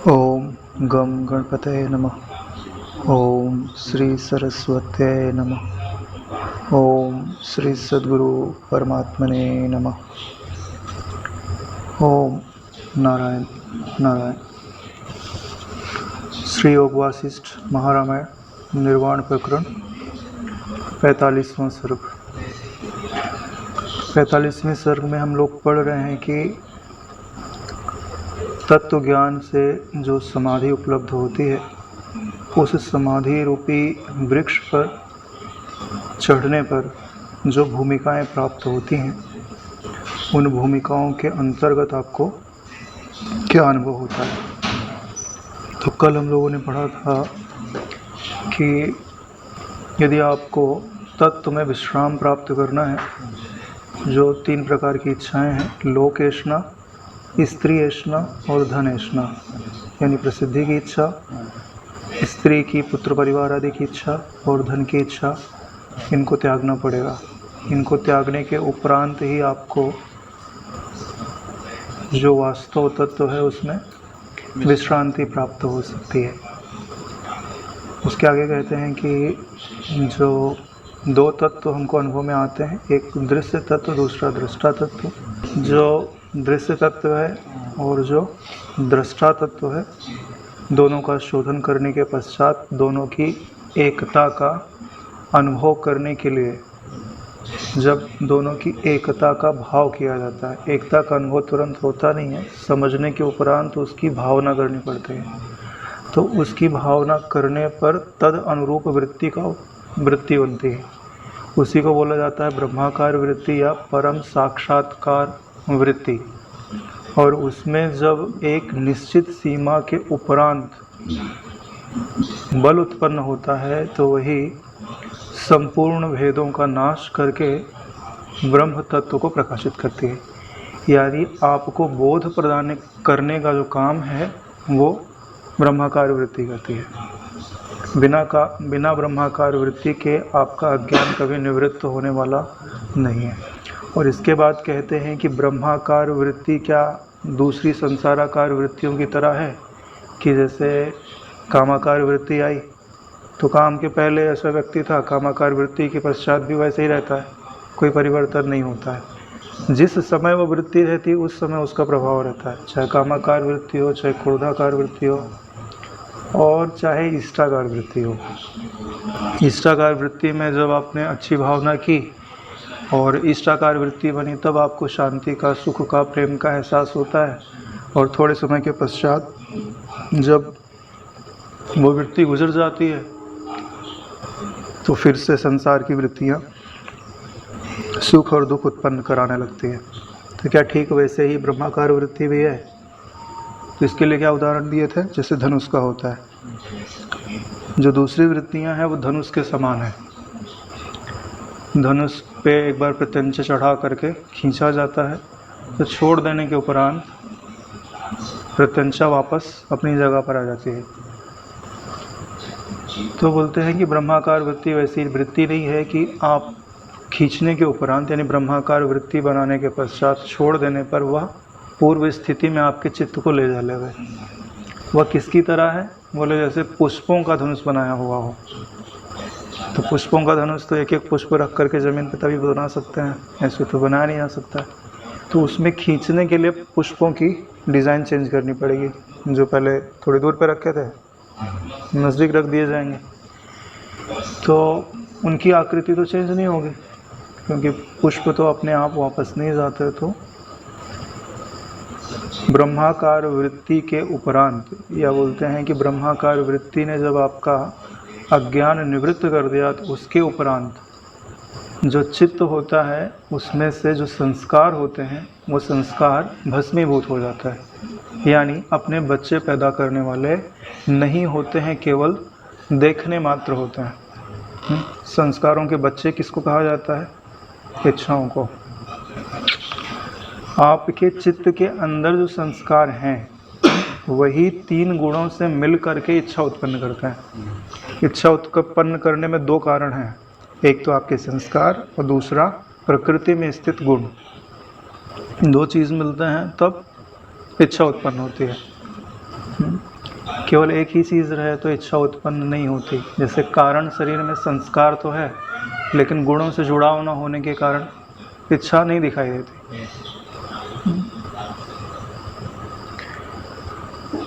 ओम गम गणपतये नमः। ओम श्री सरस्वत्यै नमः। ओम श्री सद्गुरु परमात्मने नमः। ओम नारायण नारायण। श्री योग वासिष्ठ महारामायण निर्वाण प्रकरण 45वां सर्ग। 45वें सर्ग में हम लोग पढ़ रहे हैं कि तत्व ज्ञान से जो समाधि उपलब्ध होती है, उस समाधि रूपी वृक्ष पर चढ़ने पर जो भूमिकाएं प्राप्त होती हैं, उन भूमिकाओं के अंतर्गत आपको क्या अनुभव होता है। तो कल हम लोगों ने पढ़ा था कि यदि आपको तत्व में विश्राम प्राप्त करना है, जो 3 प्रकार की इच्छाएं हैं, लोकेशना, स्त्री ऐशना और धन ऐशना, यानी प्रसिद्धि की इच्छा, स्त्री की पुत्र परिवार आदि की इच्छा और धन की इच्छा, इनको त्यागना पड़ेगा। इनको त्यागने के उपरांत ही आपको जो वास्तव तत्व है उसमें विश्रांति प्राप्त हो सकती है। उसके आगे कहते हैं कि जो 2 तत्व हमको अनुभव में आते हैं, एक दृश्य तत्व, दूसरा दृष्टा तत्व। जो दृश्य तत्व है और जो दृष्टा तत्व है, दोनों का शोधन करने के पश्चात दोनों की एकता का अनुभव करने के लिए, जब दोनों की एकता का भाव किया जाता है, एकता का अनुभव तुरंत होता नहीं है, समझने के उपरांत उसकी भावना करनी पड़ती है। तो उसकी भावना करने पर तद अनुरूप वृत्ति बनती है। उसी को बोला जाता है ब्रह्माकार वृत्ति या परम साक्षात्कार वृत्ति। और उसमें जब एक निश्चित सीमा के उपरांत बल उत्पन्न होता है, तो वही संपूर्ण भेदों का नाश करके ब्रह्म तत्व को प्रकाशित करती है। यानी आपको बोध प्रदान करने का जो काम है वो ब्रह्माकार वृत्ति करती है। बिना ब्रह्माकार वृत्ति के आपका अज्ञान कभी निवृत्त होने वाला नहीं है। और इसके बाद कहते हैं कि ब्रह्माकार वृत्ति क्या दूसरी संसाराकार वृत्तियों की तरह है कि जैसे कामाकार वृत्ति आई तो काम के पहले ऐसा व्यक्ति था, कामाकार वृत्ति के पश्चात भी वैसे ही रहता है, कोई परिवर्तन नहीं होता है। जिस समय वो वृत्ति रहती है उस समय उसका प्रभाव रहता है, चाहे कामाकार वृत्ति हो, चाहे क्रोधाकार वृत्ति हो और चाहे इष्टाकार वृत्ति हो। इष्टाकार वृत्ति में जब आपने अच्छी भावना की और इष्टाकार वृत्ति बनी, तब आपको शांति का, सुख का, प्रेम का एहसास होता है। और थोड़े समय के पश्चात जब वो वृत्ति गुजर जाती है तो फिर से संसार की वृत्तियाँ सुख और दुख उत्पन्न कराने लगती है। तो क्या ठीक वैसे ही ब्रह्माकार वृत्ति भी है? तो इसके लिए क्या उदाहरण दिए थे, जैसे धनुष का होता है। जो दूसरी वृत्तियाँ हैं वो धनुष के समान है। धनुष पे एक बार प्रत्यंचा चढ़ा करके खींचा जाता है, तो छोड़ देने के उपरांत प्रत्यंचा वापस अपनी जगह पर आ जाती है। तो बोलते हैं कि ब्रह्माकार वृत्ति वैसी वृत्ति नहीं है कि आप खींचने के उपरांत, यानी ब्रह्माकार वृत्ति बनाने के पश्चात छोड़ देने पर वह पूर्व स्थिति में आपके चित्त को ले जाएगा। वह किसकी तरह है? बोले जैसे पुष्पों का धनुष बनाया हुआ हो। तो पुष्पों का धनुष तो एक एक पुष्प रख करके ज़मीन पर तभी बना सकते हैं, ऐसे तो बनाया नहीं जा सकता। तो उसमें खींचने के लिए पुष्पों की डिज़ाइन चेंज करनी पड़ेगी। जो पहले थोड़ी दूर पर रखे थे नज़दीक रख दिए जाएंगे, तो उनकी आकृति तो चेंज नहीं होगी, क्योंकि पुष्प तो अपने आप वापस नहीं जाते। तो ब्रह्माकार वृत्ति के उपरांत, या बोलते हैं कि ब्रह्माकार वृत्ति ने जब आपका अज्ञान निवृत्त कर दिया, तो उसके उपरांत जो चित्त होता है उसमें से जो संस्कार होते हैं वो संस्कार भस्मीभूत हो जाता है। यानी अपने बच्चे पैदा करने वाले नहीं होते हैं, केवल देखने मात्र होते हैं। संस्कारों के बच्चे किसको कहा जाता है? इच्छाओं को। आपके चित्त के अंदर जो संस्कार हैं वही 3 गुणों से मिल करके इच्छा उत्पन्न करते हैं। इच्छा उत्पन्न करने में 2 कारण हैं, एक तो आपके संस्कार और दूसरा प्रकृति में स्थित गुण। 2 चीज़ मिलते हैं तब इच्छा उत्पन्न होती है। केवल एक ही चीज़ रहे तो इच्छा उत्पन्न नहीं होती। जैसे कारण शरीर में संस्कार तो है, लेकिन गुणों से जुड़ाव न होने के कारण इच्छा नहीं दिखाई देती।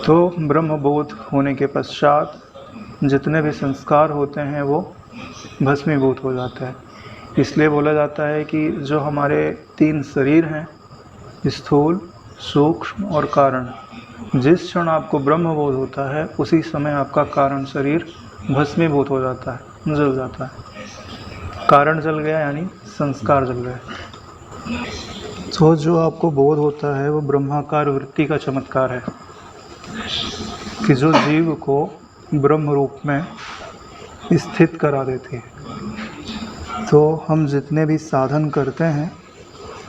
तो ब्रह्मबोध होने के पश्चात जितने भी संस्कार होते हैं वो भस्मीभूत हो जाते हैं। इसलिए बोला जाता है कि जो हमारे 3 शरीर हैं, स्थूल, सूक्ष्म और कारण, जिस क्षण आपको ब्रह्मबोध होता है उसी समय आपका कारण शरीर भस्मीभूत हो जाता है, जल जाता है। कारण जल गया यानी संस्कार जल गया। तो जो आपको बोध होता है वो ब्रह्माकार वृत्ति का चमत्कार है कि जो जीव को ब्रह्म रूप में स्थित करा देती है। तो हम जितने भी साधन करते हैं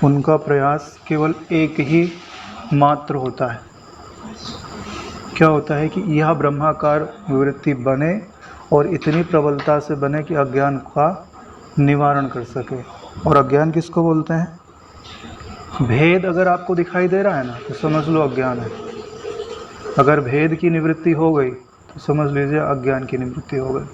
उनका प्रयास केवल एक ही मात्र होता है। क्या होता है कि यह ब्रह्माकार वृत्ति बने और इतनी प्रबलता से बने कि अज्ञान का निवारण कर सके। और अज्ञान किसको बोलते हैं? भेद अगर आपको दिखाई दे रहा है ना तो समझ लो अज्ञान है। अगर भेद की निवृत्ति हो गई तो समझ लीजिए अज्ञान की निवृत्ति हो गई।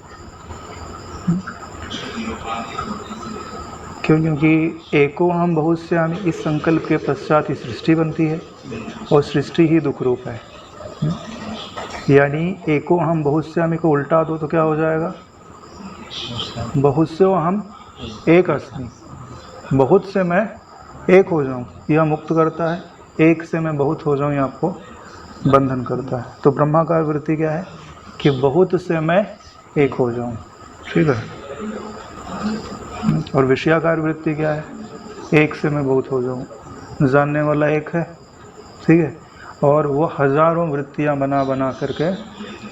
क्यों? क्योंकि एको हम बहुश्यामि इस संकल्प के पश्चात ही सृष्टि बनती है और सृष्टि ही दुख रूप है। यानी एको हम बहुश्यामि को उल्टा दो तो क्या हो जाएगा? बहुत से हम एक अस्मि, बहुत से मैं एक हो जाऊं, यह मुक्त करता है। एक से मैं बहुत हो जाऊं, यह आपको बंधन करता है। तो ब्रह्माकार वृत्ति क्या है कि बहुत से मैं एक हो जाऊं, ठीक है। और विषयाकार वृत्ति क्या है? एक से मैं बहुत हो जाऊं। जानने वाला एक है, ठीक है, और वो हजारों वृत्तियां बना बना करके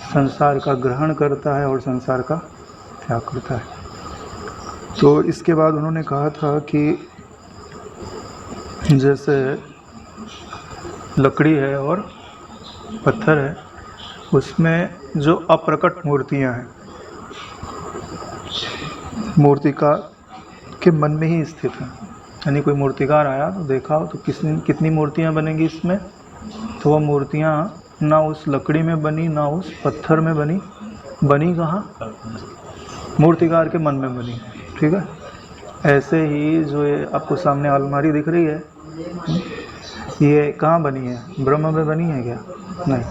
संसार का ग्रहण करता है और संसार का त्याग करता है। तो इसके बाद उन्होंने कहा था कि जैसे लकड़ी है और पत्थर है, उसमें जो अप्रकट मूर्तियां हैं, मूर्तिकार के मन में ही स्थित हैं। यानी कोई मूर्तिकार आया तो देखा हो तो कितनी मूर्तियां बनेंगी इसमें, तो वह मूर्तियां ना उस लकड़ी में बनी ना उस पत्थर में बनी। बनी कहाँ? मूर्तिकार के मन में बनी, ठीक है। ऐसे ही जो ये आपको सामने अलमारी दिख रही है, ये कहाँ बनी है? ब्रह्म में बनी है क्या? नहीं,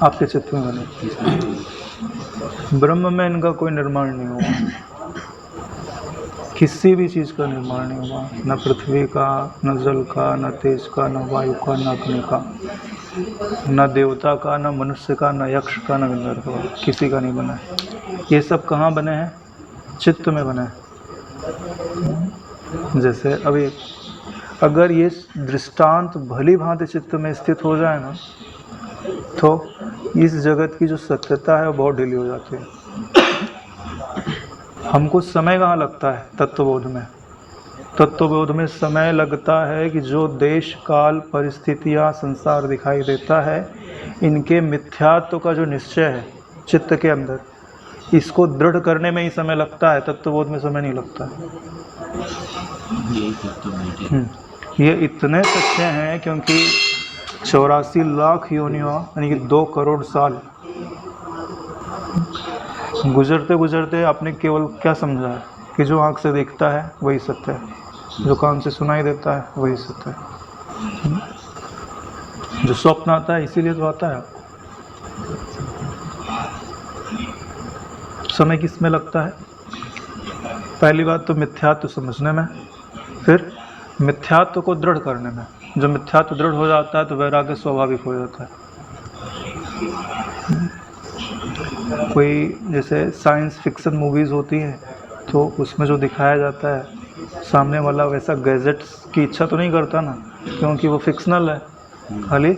आपके चित्त में बनी। ब्रह्म में इनका कोई निर्माण नहीं हुआ, किसी भी चीज़ का निर्माण नहीं हुआ, न पृथ्वी का, न जल का, न तेज का, न वायु का, न अग्नि का, न देवता का, न मनुष्य का, न यक्ष का, न गंधर्व का, किसी का नहीं बना है। ये सब कहाँ बने हैं? चित्त में बने हैं। जैसे अभी अगर ये दृष्टांत भली भांति चित्त में स्थित हो जाए ना तो इस जगत की जो सत्यता है वो बहुत ढीली हो जाती है। हमको समय कहाँ लगता है? तत्वबोध में। तत्वबोध में समय लगता है कि जो देश काल परिस्थितियाँ संसार दिखाई देता है, इनके मिथ्यात्व का जो निश्चय है चित्त के अंदर, इसको दृढ़ करने में ही समय लगता है। तत्वबोध में समय नहीं लगता है। ये इतने सच्चे हैं क्योंकि 84 लाख योनियों यानी कि 2 करोड़ साल गुजरते गुजरते आपने केवल क्या समझा है कि जो आँख से दिखता है वही सत्य है, जो कान से सुनाई देता है वही सत्य है। जो स्वप्न आता है इसीलिए तो आता है। समय किस में लगता है? पहली बात तो मिथ्यात्व समझने में, फिर मिथ्यात्व को दृढ़ करने में। जो मिथ्यात्व दृढ़ हो जाता है तो वैराग्य स्वाभाविक हो जाता है। कोई जैसे साइंस फिक्शन मूवीज़ होती हैं तो उसमें जो दिखाया जाता है, सामने वाला वैसा गैजेट्स की इच्छा तो नहीं करता ना, क्योंकि वो फिक्शनल है, खाली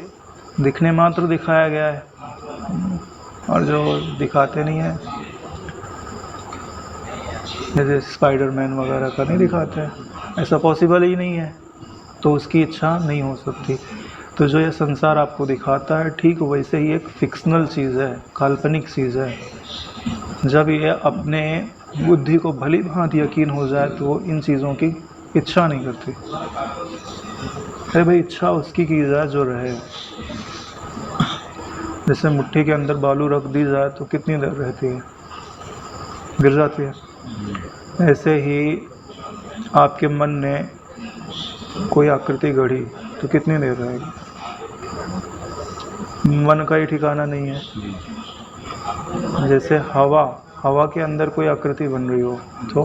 दिखने मात्र दिखाया गया है। और जो दिखाते नहीं है, जैसे स्पाइडरमैन वगैरह का नहीं दिखाते हैं, ऐसा पॉसिबल ही नहीं है, तो उसकी इच्छा नहीं हो सकती। तो जो ये संसार आपको दिखाता है ठीक वैसे ही एक फिक्शनल चीज़ है, काल्पनिक चीज़ है। जब ये अपने बुद्धि को भली भांति यकीन हो जाए तो वो इन चीज़ों की इच्छा नहीं करती। अरे भाई, इच्छा उसकी की जाए जो रहे। जैसे मुट्ठी के अंदर बालू रख दी जाए तो कितनी देर रहती है, गिर जाती है। ऐसे ही आपके मन ने कोई आकृति गढ़ी तो कितनी देर रहेगी, मन का ही ठिकाना नहीं है। जैसे हवा के अंदर कोई आकृति बन रही हो तो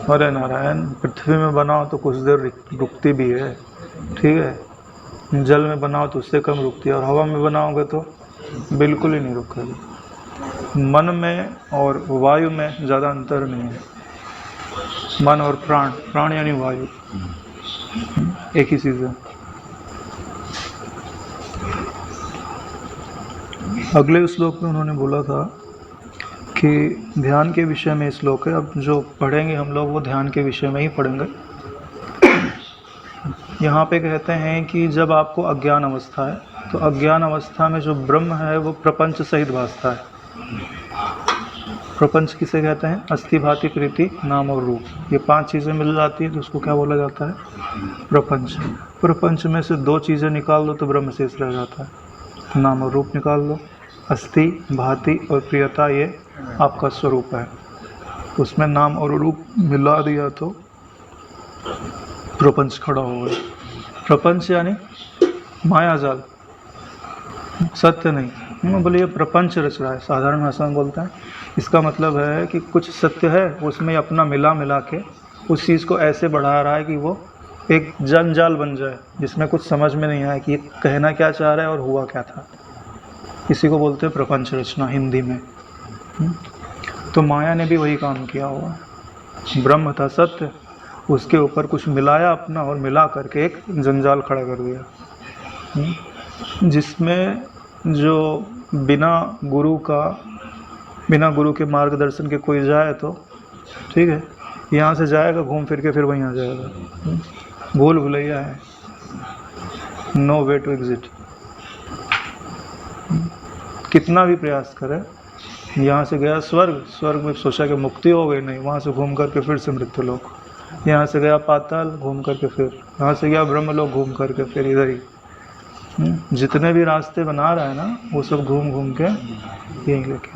अरे नारायण, पृथ्वी में बनाओ तो कुछ देर रुकती भी है, ठीक है, जल में बनाओ तो उससे कम रुकती है, और हवा में बनाओगे तो बिल्कुल ही नहीं रुकेगी। मन में और वायु में ज़्यादा अंतर नहीं है। मन और प्राण यानी वायु एक ही चीज़ है। अगले श्लोक में उन्होंने बोला था कि ध्यान के विषय में श्लोक है। अब जो पढ़ेंगे हम लोग वो ध्यान के विषय में ही पढ़ेंगे। यहाँ पे कहते हैं कि जब आपको अज्ञान अवस्था है तो अज्ञान अवस्था में जो ब्रह्म है वो प्रपंच सहित भासता है। प्रपंच किसे कहते हैं? अस्थि, भाति, प्रीति, नाम और रूप। ये 5 चीज़ें मिल जाती हैं तो उसको क्या बोला जाता है? प्रपंच। प्रपंच में से 2 चीज़ें निकाल दो तो ब्रह्म शेष रह जाता है। नाम और रूप निकाल लो। अस्थि, भाति और प्रियता ये आपका स्वरूप है। उसमें नाम और रूप मिला दिया तो प्रपंच खड़ा हो गया। प्रपंच यानी मायाजाल, सत्य नहीं। बोले ये प्रपंच रच रहा है, साधारण भाषा में बोलते हैं। इसका मतलब है कि कुछ सत्य है, उसमें अपना मिला के उस चीज़ को ऐसे बढ़ा रहा है कि वो एक जंजाल बन जाए जिसमें कुछ समझ में नहीं आया कि ये कहना क्या चाह रहा है और हुआ क्या था। इसी को बोलते हैं प्रपंच रचना हिंदी में। तो माया ने भी वही काम किया हुआ। ब्रह्म था सत्य, उसके ऊपर कुछ मिलाया अपना और मिला करके एक जंजाल खड़ा कर दिया, जिसमें जो बिना गुरु के मार्गदर्शन के कोई जाए तो ठीक है, यहाँ से जाएगा घूम फिर के फिर वहीं आ जाएगा। भूल भुलैया है, नो वे टू एग्जिट। कितना भी प्रयास करे, यहाँ से गया स्वर्ग में सोचा कि मुक्ति हो गई, नहीं, वहाँ से घूम करके फिर से मृत्युलोक। यहाँ से गया पाताल, घूम करके फिर यहाँ से गया ब्रह्मलोक, घूम करके फिर इधर ही। जितने भी रास्ते बना रहा है ना वो सब घूम के यहीं लेके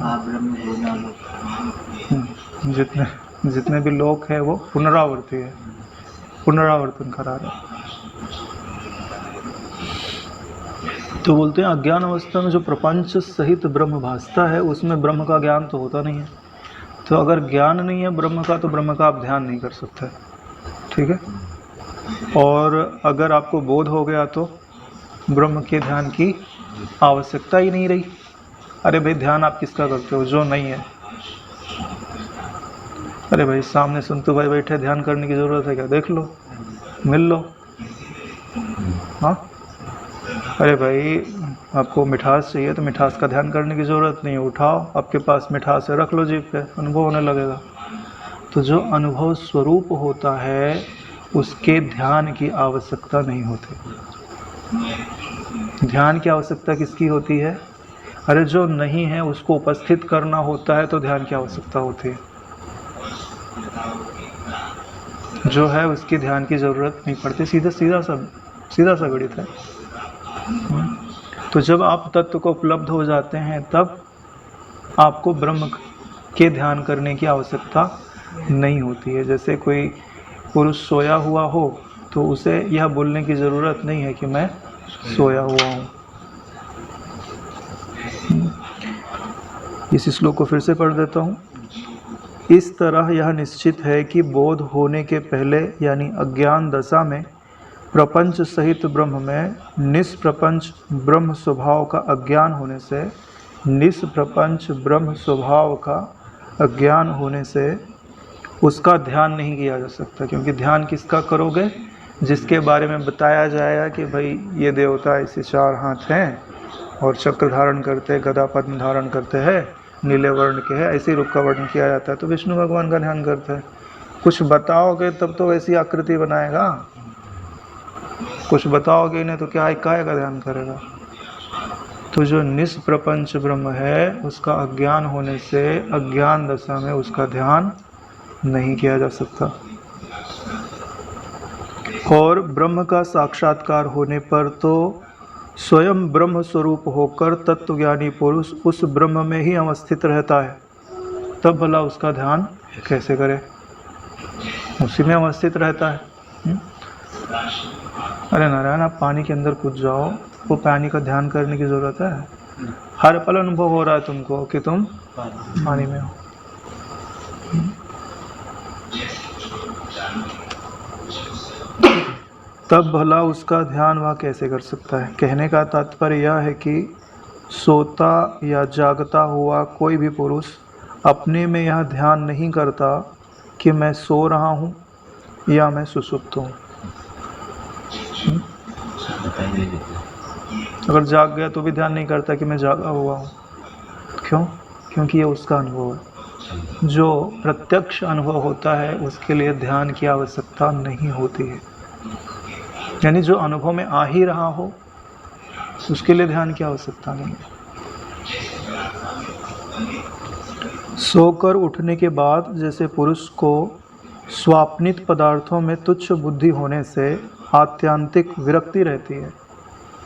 जितने भी लोक है वो पुनरावर्ती है, पुनरावर्तन करा रहा है। तो बोलते हैं अज्ञान अवस्था में जो प्रपंच सहित ब्रह्म भासता है उसमें ब्रह्म का ज्ञान तो होता नहीं है। तो अगर ज्ञान नहीं है ब्रह्म का तो ब्रह्म का आप ध्यान नहीं कर सकते, ठीक है। और अगर आपको बोध हो गया तो ब्रह्म के ध्यान की आवश्यकता ही नहीं रही। अरे भाई ध्यान आप किसका करते हो? जो नहीं है। अरे भाई सामने संतु भाई बैठे, ध्यान करने की ज़रूरत है क्या? देख लो, मिल लो। हाँ, अरे भाई आपको मिठास चाहिए तो मिठास का ध्यान करने की ज़रूरत नहीं है, उठाओ, आपके पास मिठास है, रख लो जीभ पे, अनुभव होने लगेगा। तो जो अनुभव स्वरूप होता है उसके ध्यान की आवश्यकता नहीं होती। ध्यान की आवश्यकता किसकी होती है? अरे जो नहीं है उसको उपस्थित करना होता है तो ध्यान की आवश्यकता होती है। जो है उसकी ध्यान की ज़रूरत नहीं पड़ती। सीधा सा गणित है। तो जब आप तत्व को उपलब्ध हो जाते हैं तब आपको ब्रह्म के ध्यान करने की आवश्यकता नहीं होती है। जैसे कोई पुरुष सोया हुआ हो तो उसे यह बोलने की ज़रूरत नहीं है कि मैं सोया हुआ हूँ। इस श्लोक को फिर से पढ़ देता हूँ। इस तरह यह निश्चित है कि बोध होने के पहले यानी अज्ञान दशा में प्रपंच सहित ब्रह्म में निष्प्रपंच ब्रह्म स्वभाव का अज्ञान होने से, निष्प्रपंच ब्रह्म स्वभाव का अज्ञान होने से उसका ध्यान नहीं किया जा सकता। क्योंकि ध्यान किसका करोगे? जिसके बारे में बताया जाएगा कि भाई ये देवता ऐसे 4 हाथ हैं और चक्र धारण करते हैं, गदा पद्म धारण करते हैं, नीले वर्ण के हैं, ऐसे रूप का वर्णन किया जाता है तो विष्णु भगवान का ध्यान करते हैं। कुछ बताओगे तब तो वैसी आकृति बनाएगा, कुछ बताओगे नहीं तो क्या काय का ध्यान करेगा। तो जो निष्प्रपंच ब्रह्म है उसका अज्ञान होने से अज्ञान दशा में उसका ध्यान नहीं किया जा सकता। और ब्रह्म का साक्षात्कार होने पर तो स्वयं ब्रह्म स्वरूप होकर तत्वज्ञानी पुरुष उस ब्रह्म में ही अवस्थित रहता है, तब भला उसका ध्यान कैसे करे? उसी में अवस्थित रहता है। अरे नारायण, आप पानी के अंदर कूद जाओ, वो पानी का ध्यान करने की जरूरत है? हर पल अनुभव हो रहा है तुमको कि तुम पानी में हो। तब भला उसका ध्यान वह कैसे कर सकता है? कहने का तात्पर्य यह है कि सोता या जागता हुआ कोई भी पुरुष अपने में यह ध्यान नहीं करता कि मैं सो रहा हूँ या मैं सुषुप्त हूँ। अगर जाग गया तो भी ध्यान नहीं करता कि मैं जागा हुआ हूँ। क्यों? क्योंकि ये उसका अनुभव है। जो प्रत्यक्ष अनुभव होता है उसके लिए ध्यान की आवश्यकता नहीं होती है। यानी जो अनुभव में आ ही रहा हो उसके लिए ध्यान की आवश्यकता नहीं है। सोकर उठने के बाद जैसे पुरुष को स्वाप्नित पदार्थों में तुच्छ बुद्धि होने से आत्यांतिक विरक्ति रहती है।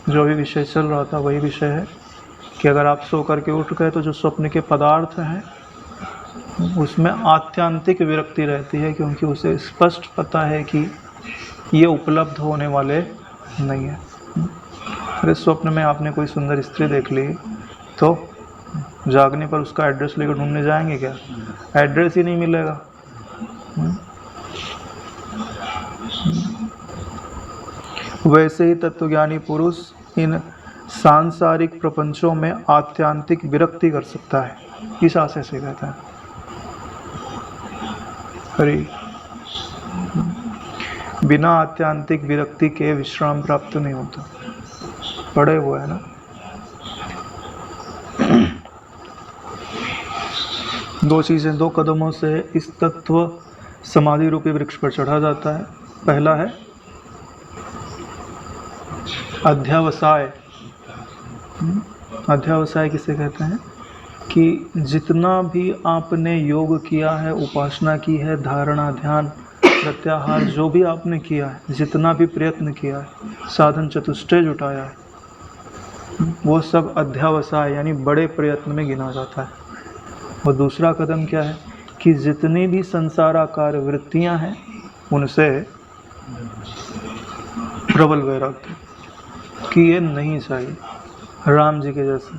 जो भी विषय चल रहा था वही विषय है कि अगर आप सो करके उठ गए तो जो स्वप्न के पदार्थ हैं उसमें आत्यांतिक विरक्ति रहती है, क्योंकि उसे स्पष्ट पता है कि ये उपलब्ध होने वाले नहीं है। अरे स्वप्न में आपने कोई सुंदर स्त्री देख ली तो जागने पर उसका एड्रेस लेकर ढूंढने जाएंगे क्या? एड्रेस ही नहीं मिलेगा। वैसे ही तत्वज्ञानी पुरुष इन सांसारिक प्रपंचों में आत्यांतिक विरक्ति कर सकता है। इस आशय से कहता है। अरे बिना आत्यांतिक विरक्ति के विश्राम प्राप्त नहीं होता। पड़े हुए है ना। दो चीज़ें, दो कदमों से इस तत्व समाधि रूपी वृक्ष पर चढ़ा जाता है। पहला है अध्यावसाय। अध्यावसाय किसे कहते हैं? कि जितना भी आपने योग किया है, उपासना की है, धारणा, ध्यान, प्रत्याहार, जो भी आपने किया है, जितना भी प्रयत्न किया है, साधन चतुष्टय जुटाया है, वो सब अध्यावसाय यानी बड़े प्रयत्न में गिना जाता है। और दूसरा कदम क्या है कि जितनी भी संसाराकार वृत्तियां हैं उनसे प्रबल वैराग्य कि ये नहीं चाहिए। राम जी के जैसे,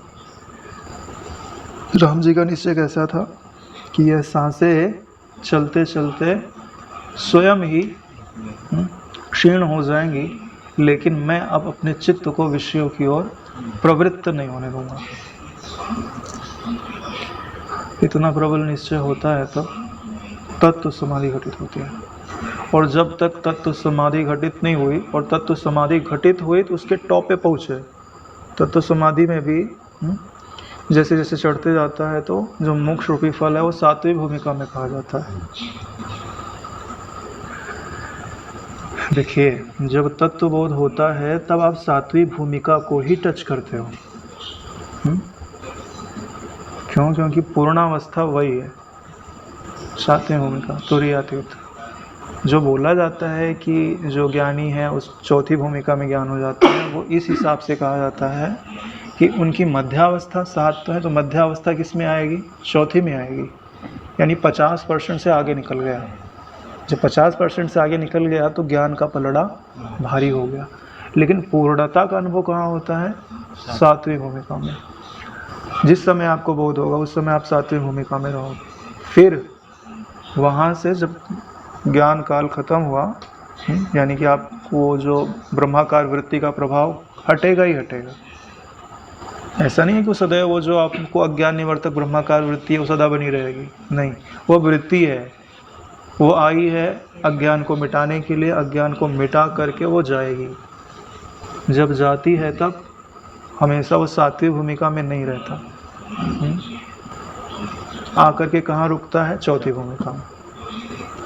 राम जी का निश्चय कैसा था कि यह सांसें चलते चलते स्वयं ही क्षीण हो जाएंगी, लेकिन मैं अब अपने चित्त को विषयों की ओर प्रवृत्त नहीं होने दूंगा। इतना प्रबल निश्चय होता है तब तत्व समाधि घटित होती है। और जब तक तत्व समाधि घटित नहीं हुई और तत्व समाधि घटित हुई तो उसके टॉप पे पहुँचे। तत्व समाधि में भी जैसे जैसे चढ़ते जाता है तो जो मोक्ष रूपी फल है वो सातवीं भूमिका में कहा जाता है। देखिए, जब तत्वबोध होता है तब आप सातवीं भूमिका को ही टच करते हो। क्यों? क्योंकि पूर्णावस्था वही है, सातवीं भूमिका तुरीयातीत। जो बोला जाता है कि जो ज्ञानी है उस चौथी भूमिका में ज्ञान हो जाता है, वो इस हिसाब से कहा जाता है कि उनकी मध्यावस्था 7 तो है, तो मध्यावस्था किस में आएगी? चौथी में आएगी। यानी 50% से आगे निकल गया। जब 50% से आगे निकल गया तो ज्ञान का पलड़ा भारी हो गया। लेकिन पूर्णता का अनुभव कहाँ होता है? सातवीं भूमिका में। जिस समय आपको बोध होगा उस समय आप सातवीं भूमिका में रहोगे। फिर वहाँ से जब ज्ञान काल खत्म हुआ, यानी कि आपको जो ब्रह्माकार वृत्ति का प्रभाव हटेगा ही हटेगा। ऐसा नहीं है कि सदैव वो जो आपको अज्ञान निवर्तक ब्रह्माकार वृत्ति है वो सदा बनी रहेगी। नहीं, वो वृत्ति है, वो आई है अज्ञान को मिटाने के लिए। अज्ञान को मिटा करके वो जाएगी। जब जाती है तब हमेशा वो सातवीं भूमिका में नहीं रहता। आकर के कहाँ रुकता है? चौथी भूमिका में।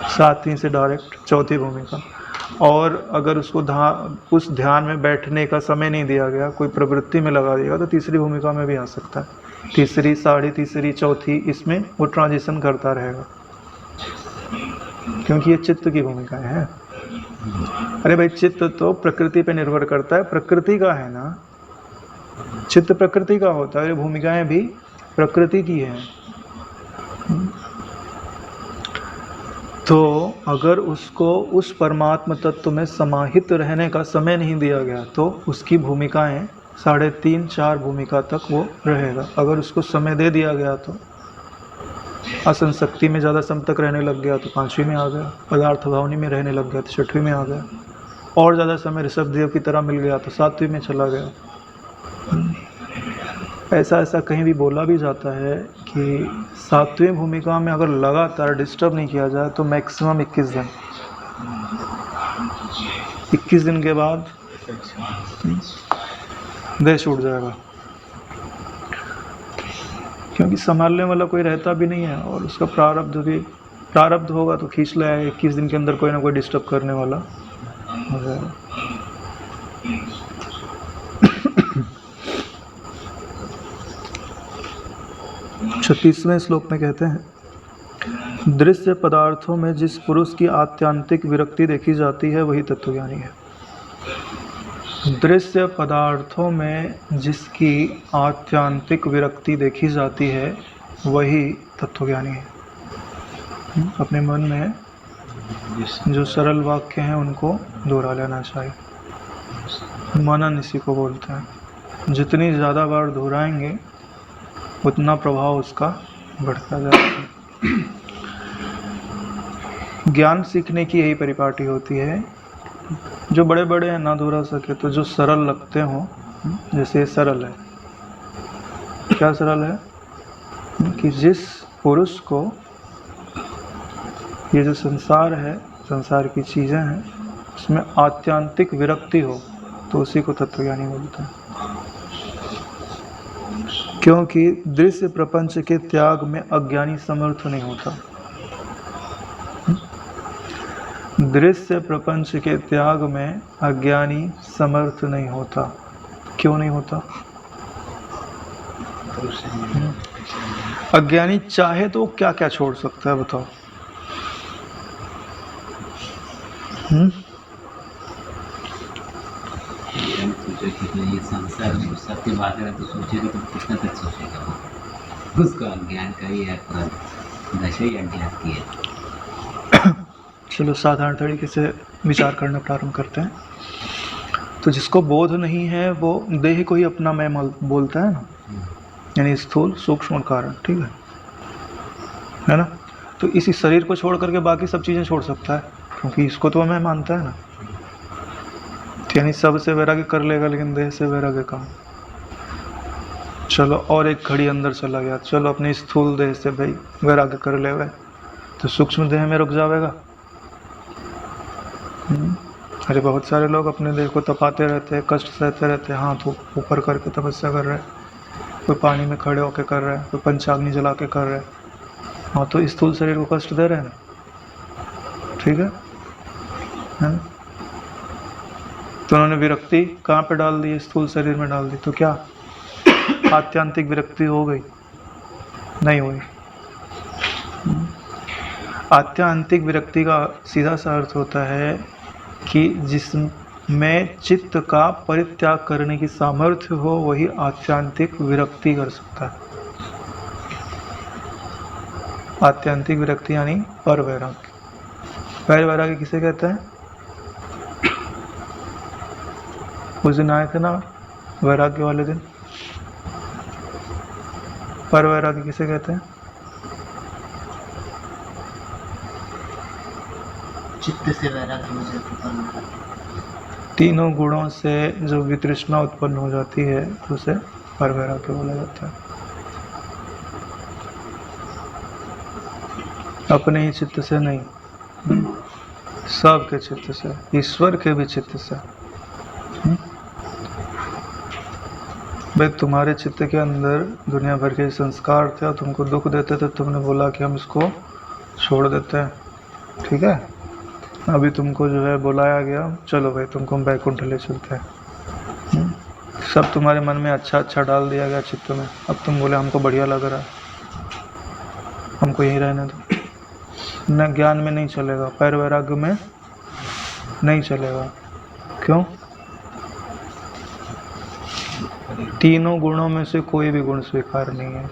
सातवीं से डायरेक्ट चौथी भूमिका। और अगर उसको उस ध्यान में बैठने का समय नहीं दिया गया, कोई प्रवृत्ति में लगा दिया तो तीसरी भूमिका में भी आ सकता है। तीसरी, साढ़े तीसरी, चौथी, इसमें वो ट्रांजिशन करता रहेगा, क्योंकि ये चित्त की भूमिका है। अरे भाई, चित्त तो प्रकृति पे निर्भर करता है। प्रकृति का है ना, चित्त प्रकृति का होता है, ये भूमिकाएं भी प्रकृति की हैं। तो अगर उसको उस परमात्म तत्व में समाहित रहने का समय नहीं दिया गया तो उसकी भूमिकाएं 3.5-4 भूमिका तक वो रहेगा। अगर उसको समय दे दिया गया तो असंशक्ति में ज़्यादा समय तक रहने लग गया तो 5वीं में आ गया, पदार्थ भावनी में रहने लग गया तो 6वीं में आ गया, और ज़्यादा समय ऋषभदेव की तरह मिल गया तो 7वीं में चला गया। ऐसा कहीं भी बोला भी जाता है कि 7वीं भूमिका में अगर लगातार डिस्टर्ब नहीं किया जाए तो मैक्सिमम 21 दिन, 21 दिन के बाद देह छूट जाएगा, क्योंकि संभालने वाला कोई रहता भी नहीं है और उसका प्रारब्ध होगा तो खींच लाएगा। 21 दिन के अंदर कोई ना कोई डिस्टर्ब करने वाला हो जाएगा। 36वें श्लोक में कहते हैं, दृश्य पदार्थों में जिस पुरुष की आत्यांतिक विरक्ति देखी जाती है वही तत्वज्ञानी है। दृश्य पदार्थों में जिसकी आत्यांतिक विरक्ति देखी जाती है वही तत्वज्ञानी है। अपने मन में जो सरल वाक्य हैं उनको दोहरा लेना चाहिए। मनन इसी को बोलते हैं। जितनी ज़्यादा बार दोहराएंगे उतना प्रभाव उसका बढ़ता जाएगा। ज्ञान सीखने की यही परिपाटी होती है। जो बड़े बड़े हैं ना दोहरा सके तो जो सरल लगते हों, जैसे सरल है, क्या सरल है कि जिस पुरुष को ये जो संसार है, संसार की चीज़ें हैं, उसमें आत्यांतिक विरक्ति हो तो उसी को तत्वज्ञानी बोलते हैं। क्योंकि दृश्य प्रपंच के त्याग में अज्ञानी समर्थ नहीं होता। दृश्य प्रपंच के त्याग में अज्ञानी समर्थ नहीं होता। क्यों नहीं होता? अज्ञानी चाहे तो क्या क्या छोड़ सकता है, बताओ? ये संसार में सत्य बात है तो सोचेगा तो कितना तक सोचेगा, उसका अज्ञान का ही दशा ही अज्ञात की है। चलो साधारण तरीके से विचार करना प्रारंभ करते हैं। तो जिसको बोध नहीं है वो देह को ही अपना मैं बोलता है ना, यानी स्थूल सूक्ष्म और कारण, ठीक है ना? तो इसी शरीर को छोड़ करके बाकी सब चीज़ें छोड़ सकता है, क्योंकि इसको तो मैं मानता है ना। यानी सब से वैराग्य कर लेगा लेकिन देह से वैराग्य कम। चलो और एक घड़ी अंदर चला गया, चलो अपने स्थूल देह से भाई वैराग्य कर ले गए, तो सूक्ष्म देह में रुक जाएगा। अरे बहुत सारे लोग अपने देह को तपाते रहते हैं, कष्ट सहते रहते हैं, हाथ ऊपर करके तपस्या कर रहे हैं, कोई पानी में खड़े होकर कर रहे हैं, कोई पंचाग्नि जला के कर रहे हैं। हाँ, तो स्थूल शरीर को कष्ट दे रहे हैं ना, ठीक है ना? तो उन्होंने विरक्ति कहाँ पे डाल दी? स्थूल शरीर में डाल दी। तो क्या आत्यांतिक विरक्ति हो गई? नहीं हुई। आत्यांतिक विरक्ति का सीधा सा अर्थ होता है कि जिसमें चित्त का परित्याग करने की सामर्थ्य हो वही आत्यांतिक विरक्ति कर सकता है। आत्यांतिक विरक्ति यानी पर वैराग्य। पर वैराग्य किसे कहते हैं? उस दिन आए थे ना वैराग्य वाले दिन, पर वैराग्य किसे कहते हैं? चित्त से वैराग्य हो जाता है। तीनों गुणों से जो वितृष्णा उत्पन्न हो जाती है उसे पर वैराग्य बोला जाता है। अपने ही चित्त से नहीं, सबके चित्त से, ईश्वर के भी चित्त से। भाई तुम्हारे चित्त के अंदर दुनिया भर के संस्कार थे और तुमको दुख देते थे, तुमने बोला कि हम इसको छोड़ देते हैं, ठीक है? अभी तुमको जो है बुलाया गया, चलो भाई तुमको हम बैकुंठ ले चलते हैं। सब तुम्हारे मन में अच्छा अच्छा डाल दिया गया चित्त में। अब तुम बोले हमको बढ़िया लग रहा है, हमको यहीं रहने दो। न ज्ञान में नहीं चलेगा, पैर वैराग्य में नहीं चलेगा। क्यों? तीनों गुणों में से कोई भी गुण स्वीकार नहीं है।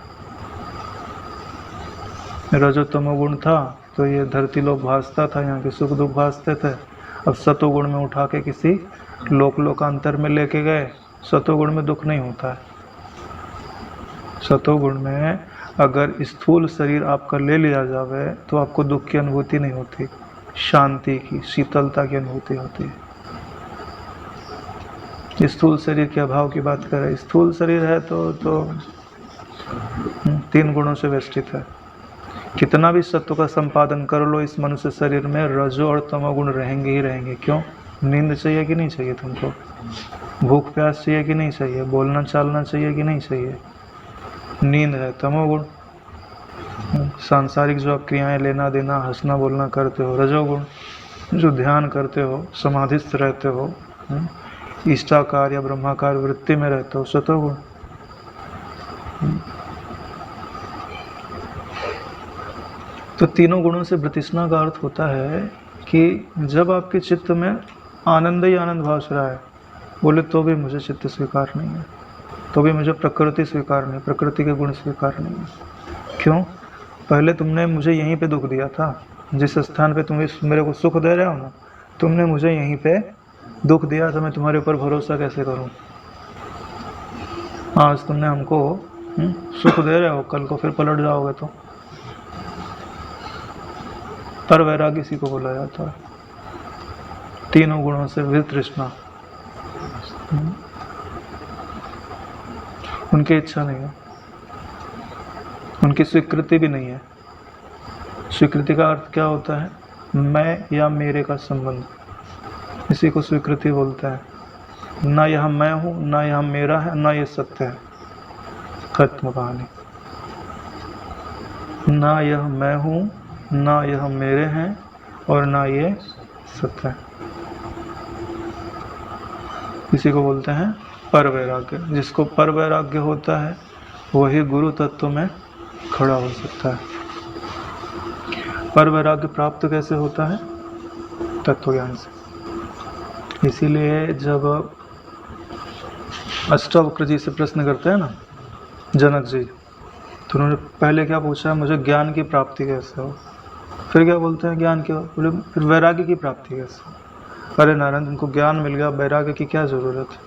रजोतमो गुण था तो ये धरती लोक भासता था, यहाँ के सुख दुख भासते थे। अब सतोगुण में उठा के किसी लोकांतर में लेके गए, सतोगुण में दुख नहीं होता है। सतोगुण में अगर स्थूल शरीर आपका ले लिया जावे तो आपको दुख की अनुभूति नहीं होती, शांति की, शीतलता की अनुभूति होती है। स्थूल शरीर के अभाव की बात करें, स्थूल शरीर है तो तीन गुणों से वेष्टित है। कितना भी सत्व का संपादन कर लो, इस मनुष्य शरीर में रजो और तमोगुण रहेंगे ही रहेंगे। क्यों? नींद चाहिए कि नहीं चाहिए तुमको? भूख प्यास चाहिए कि नहीं चाहिए? बोलना चालना चाहिए कि नहीं चाहिए? नींद है तमोगुण। सांसारिक जो आप क्रियाएं लेना देना, हंसना बोलना करते हो, रजोगुण। जो ध्यान करते हो, समाधिस्थ रहते हो, इष्टाकार या ब्रह्माकार वृत्ति में रहते हो, सतोगुण। तो तीनों गुणों से वृतृष्णा का अर्थ होता है कि जब आपके चित्त में आनंद ही आनंद भास रहा है, बोले तो भी मुझे चित्त स्वीकार नहीं है, तो भी मुझे प्रकृति स्वीकार नहीं, प्रकृति के गुण स्वीकार नहीं है। क्यों? पहले तुमने मुझे यहीं पे दुख दिया था, जिस स्थान पे तुम मेरे को सुख दे रहे हो ना, तुमने मुझे यहीं पे दुख दिया था, मैं तुम्हारे ऊपर भरोसा कैसे करूं? आज तुमने हमको सुख दे रहे हो, कल को फिर पलट जाओगे तो। पर वैराग्य इसी को बोला जाता है, तीनों गुणों से वितृष्णा। उनकी इच्छा नहीं है, उनकी स्वीकृति भी नहीं है। स्वीकृति का अर्थ क्या होता है? मैं या मेरे का संबंध, इसी को स्वीकृति बोलते हैं। ना यह मैं हूँ, ना यह मेरा है, ना ये सत्य है। खत्म कहानी। ना यह मैं हूँ, ना यह मेरे हैं, और ना ये सत्य है। इसी को बोलते हैं पर वैराग्य। जिसको पर वैराग्य होता है वही गुरु तत्व में खड़ा हो सकता है। पर वैराग्य प्राप्त कैसे होता है? तत्व ज्ञान से। इसीलिए जब अष्टावक्र जी से प्रश्न करते हैं ना जनक जी, तो उन्होंने पहले क्या पूछा? मुझे ज्ञान की प्राप्ति कैसे हो? फिर क्या बोलते हैं? ज्ञान क्या? बोले फिर वैराग्य की प्राप्ति कैसे हो? अरे नारायण, तुमको ज्ञान मिल गया, वैराग्य की क्या जरूरत है?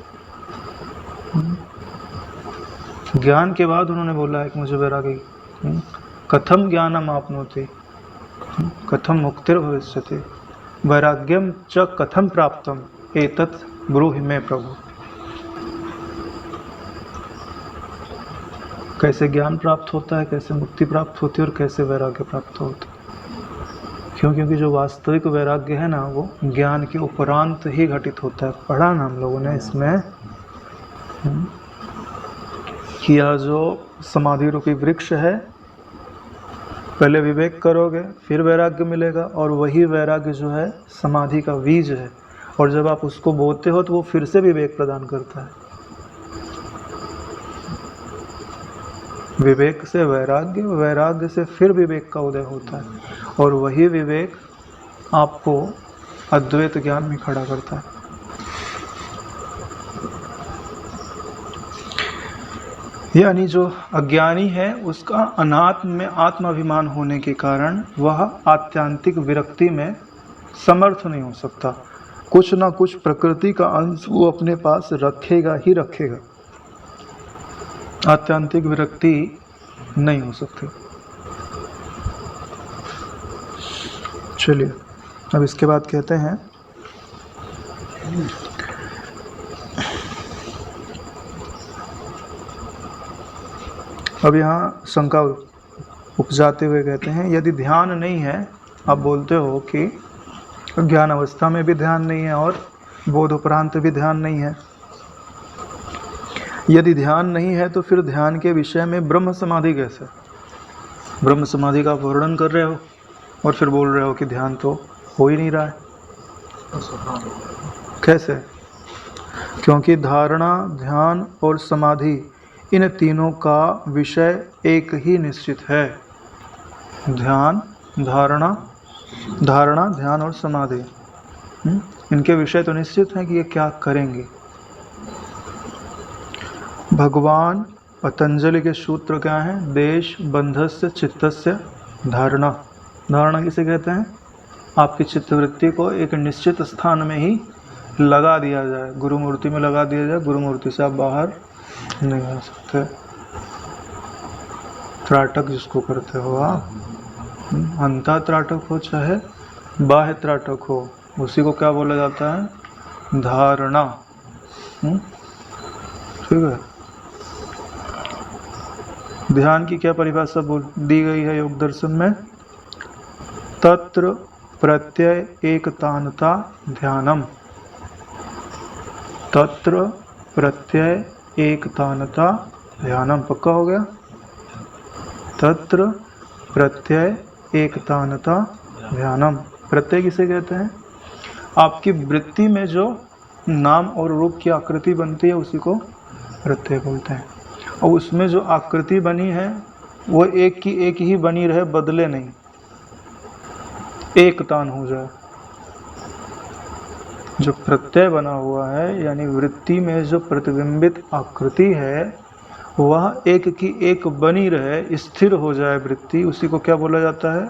ज्ञान के बाद उन्होंने बोला है कि मुझे वैराग्य। कथम ज्ञानम आपनोति, कथम मुक्तिर्भविष्यति, वैराग्यम च कथम प्राप्तम, एतत् ब्रूहि मे प्रभु। कैसे ज्ञान प्राप्त होता है, कैसे मुक्ति प्राप्त होती है, और कैसे वैराग्य प्राप्त होता है? क्यों? क्योंकि जो वास्तविक वैराग्य है ना, वो ज्ञान के उपरांत ही घटित होता है। पढ़ा ना हम लोगों ने इसमें कि यह जो समाधि रूपी वृक्ष है, पहले विवेक करोगे फिर वैराग्य मिलेगा, और वही वैराग्य जो है समाधि का बीज है, और जब आप उसको बोते हो तो वो फिर से विवेक प्रदान करता है। विवेक से वैराग्य, वैराग्य से फिर विवेक का उदय होता है, और वही विवेक आपको अद्वैत ज्ञान में खड़ा करता है। यानी जो अज्ञानी है उसका अनात्म में आत्माभिमान होने के कारण वह आत्यांतिक विरक्ति में समर्थ नहीं हो सकता। कुछ ना कुछ प्रकृति का अंश वो अपने पास रखेगा ही रखेगा, आत्यांतिक विरक्ति नहीं हो सकती। चलिए अब इसके बाद कहते हैं अब यहाँ शंका उपजाते हुए कहते हैं, यदि ध्यान नहीं है, आप बोलते हो कि ज्ञान अवस्था में भी ध्यान नहीं है और बोध उपरांत भी ध्यान नहीं है, यदि ध्यान नहीं है तो फिर ध्यान के विषय में ब्रह्म समाधि कैसे? ब्रह्म समाधि का आप वर्णन कर रहे हो और फिर बोल रहे हो कि ध्यान तो हो ही नहीं रहा है, कैसे? क्योंकि धारणा, ध्यान और समाधि, इन तीनों का विषय एक ही निश्चित है। ध्यान, धारणा, ध्यान और समाधि, इनके विषय तो निश्चित हैं कि ये क्या करेंगे। भगवान पतंजलि के सूत्र क्या हैं? देश बंधस्य चित्तस्य धारणा। धारणा किसे कहते हैं? आपकी चित्तवृत्ति को एक निश्चित स्थान में ही लगा दिया जाए, गुरु मूर्ति में लगा दिया जाए, गुरु मूर्ति से आप बाहर नहीं आ सकते। त्राटक जिसको करते हो आप, अंता त्राटक हो चाहे बाह्य त्राटक हो, उसी को क्या बोला जाता है? धारणा। ठीक है। ध्यान की क्या परिभाषा दी गई है योग दर्शन में? तत्र प्रत्यय एकतानता ध्यानम। तत्र प्रत्यय एकतानता ध्यानम। पक्का हो गया? तत्र प्रत्यय एकतानता ध्यानम। प्रत्यय किसे कहते हैं? आपकी वृत्ति में जो नाम और रूप की आकृति बनती है उसी को प्रत्यय बोलते हैं। और उसमें जो आकृति बनी है वो एक की एक ही बनी रहे, बदले नहीं, एक तान हो जाए। जो प्रत्यय बना हुआ है यानी वृत्ति में जो प्रतिबिंबित आकृति है वह एक की एक बनी रहे, स्थिर हो जाए वृत्ति, उसी को क्या बोला जाता है?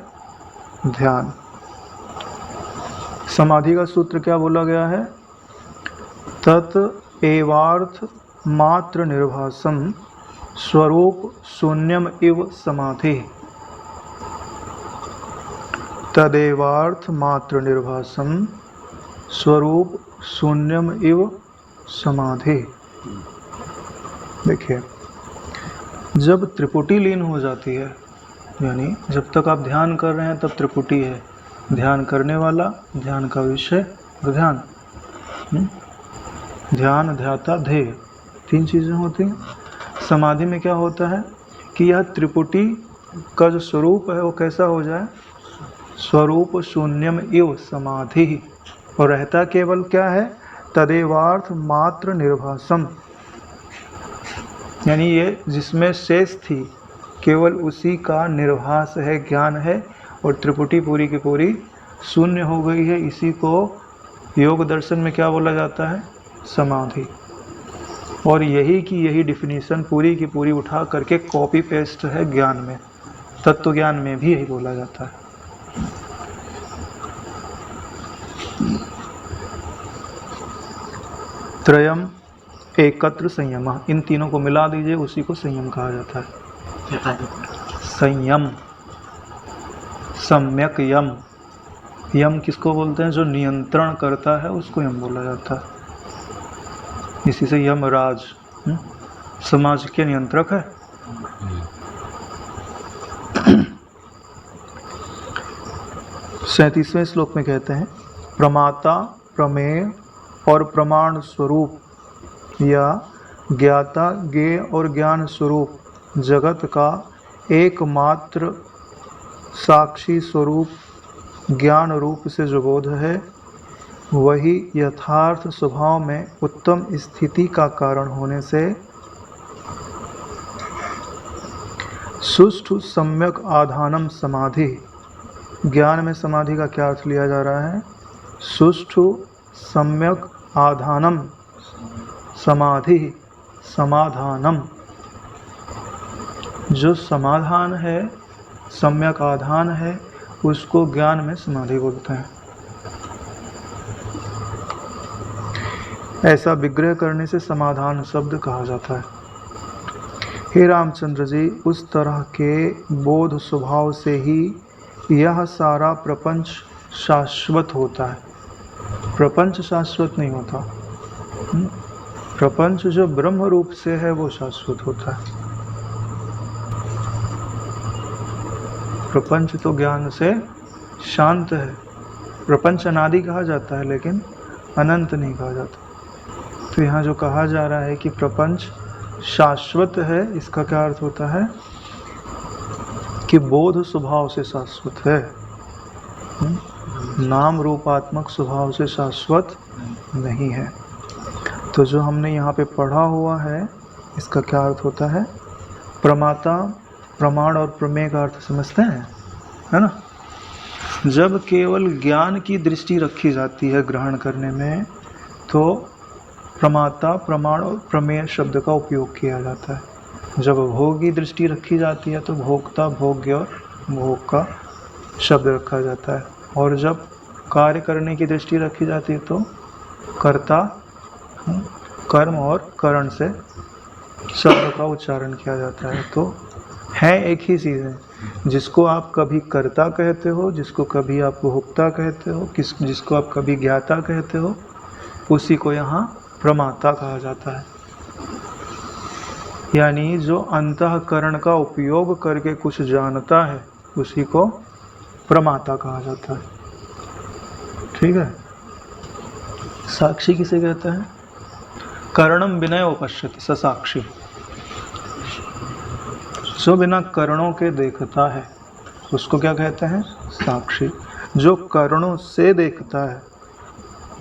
ध्यान। समाधि का सूत्र क्या बोला गया है? तत् एवार्थ मात्र निर्भासम स्वरूप शून्यम इव समाधि। तदेवार्थ मात्र निर्भासम स्वरूप शून्यम इव समाधि। देखिए, जब त्रिपुटी लीन हो जाती है, यानी जब तक आप ध्यान कर रहे हैं तब त्रिपुटी है, ध्यान करने वाला, ध्यान का विषय और ध्यान। ध्यान, ध्याता, ध्येय, तीन चीज़ें होती हैं। समाधि में क्या होता है कि यह त्रिपुटी का जो स्वरूप है वो कैसा हो जाए? स्वरूप शून्यम इव समाधि। और रहता केवल क्या है? तदेवार्थ मात्र निर्भासम, यानी ये जिसमें शेष थी केवल उसी का निर्भास है, ज्ञान है, और त्रिपुटी पूरी की पूरी शून्य हो गई है। इसी को योग दर्शन में क्या बोला जाता है? समाधि। और यही की यही डिफिनीशन पूरी की पूरी उठा करके कॉपी पेस्ट है ज्ञान में, तत्व ज्ञान में भी यही बोला जाता है। त्रयम एकत्र संयम, इन तीनों को मिला दीजिए, उसी को संयम कहा जाता है। संयम, सम्यक यम। यम किसको बोलते हैं? जो नियंत्रण करता है उसको यम बोला जाता है। इसी से यमराज समाज के नियंत्रक है। 37वें श्लोक में कहते हैं, प्रमाता, प्रमेय और प्रमाण स्वरूप या ज्ञाता, ज्ञेय और ज्ञान स्वरूप जगत का एकमात्र साक्षी स्वरूप ज्ञान रूप से जो बोध है वही यथार्थ स्वभाव में उत्तम स्थिति का कारण होने से सुष्ठु सम्यक आधानम समाधि। ज्ञान में समाधि का क्या अर्थ लिया जा रहा है? सुष्ठु सम्यक आधानम समाधि, समाधानम। जो समाधान है, सम्यक आधान है, उसको ज्ञान में समाधि बोलते हैं। ऐसा विग्रह करने से समाधान शब्द कहा जाता है। हे रामचंद्र जी, उस तरह के बोध स्वभाव से ही यह सारा प्रपंच शाश्वत होता है। प्रपंच शाश्वत नहीं होता। प्रपंच जो ब्रह्म रूप से है वो शाश्वत होता है। प्रपंच तो ज्ञान से शांत है। प्रपंच अनादि कहा जाता है लेकिन अनंत नहीं कहा जाता। तो यहाँ जो कहा जा रहा है कि प्रपंच शाश्वत है, इसका क्या अर्थ होता है कि बोध स्वभाव से शाश्वत है, नाम रूपात्मक स्वभाव से शाश्वत नहीं है। तो जो हमने यहाँ पे पढ़ा हुआ है इसका क्या अर्थ होता है? प्रमाता, प्रमाण और प्रमेय का अर्थ समझते हैं, है ना? जब केवल ज्ञान की दृष्टि रखी जाती है ग्रहण करने में, तो प्रमाता, प्रमाण और प्रमेय शब्द का उपयोग किया जाता है। जब भोग की दृष्टि रखी जाती है तो भोक्ता, भोग्य और भोग का शब्द रखा जाता है, और जब कार्य करने की दृष्टि रखी जाती है तो कर्ता, कर्म और करण से शब्द का उच्चारण किया जाता है। तो है एक ही चीज़ है, जिसको आप कभी कर्ता कहते हो, जिसको कभी आप भोक्ता कहते हो, जिसको आप कभी ज्ञाता कहते हो, उसी को यहाँ प्रमाता कहा जाता है। यानी जो अंतःकरण का उपयोग करके कुछ जानता है उसी को प्रमाता कहा जाता है। ठीक है। साक्षी किसे कहते हैं? करणम विनय उपश्यति स साक्षी। जो बिना करणों के देखता है उसको क्या कहते हैं? साक्षी। जो करणों से देखता है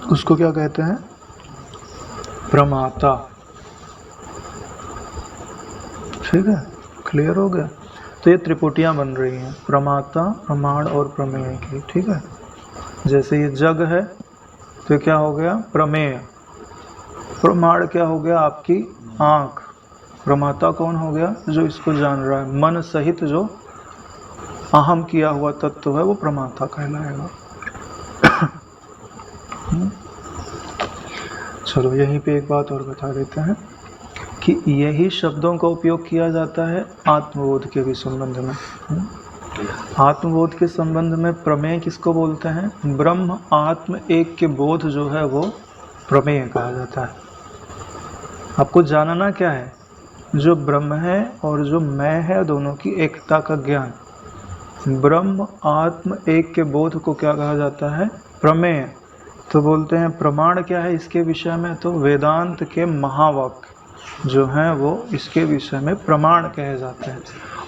उसको क्या कहते हैं? प्रमाता। ठीक है, क्लियर हो गया? तो ये त्रिपुटियां बन रही हैं, प्रमाता, प्रमाण और प्रमेय की। ठीक है। जैसे ये जग है तो क्या हो गया? प्रमेय। प्रमाण क्या हो गया? आपकी आँख। प्रमाता कौन हो गया? जो इसको जान रहा है, मन सहित जो अहम किया हुआ तत्व है वो प्रमाता कहलाएगा। चलो यहीं पे एक बात और बता देते हैं कि यही शब्दों का उपयोग किया जाता है आत्मबोध के भी संबंध में। आत्मबोध के संबंध में प्रमेय किसको बोलते हैं? ब्रह्म आत्म एक के बोध जो है वो प्रमेय कहा जाता है। आपको जानना क्या है? जो ब्रह्म है और जो मैं है दोनों की एकता का ज्ञान। ब्रह्म आत्म एक के बोध को क्या कहा जाता है? प्रमेय। तो बोलते हैं प्रमाण क्या है इसके विषय में? तो वेदांत के महावाक्य जो हैं वो इसके विषय में प्रमाण कहे जाते हैं।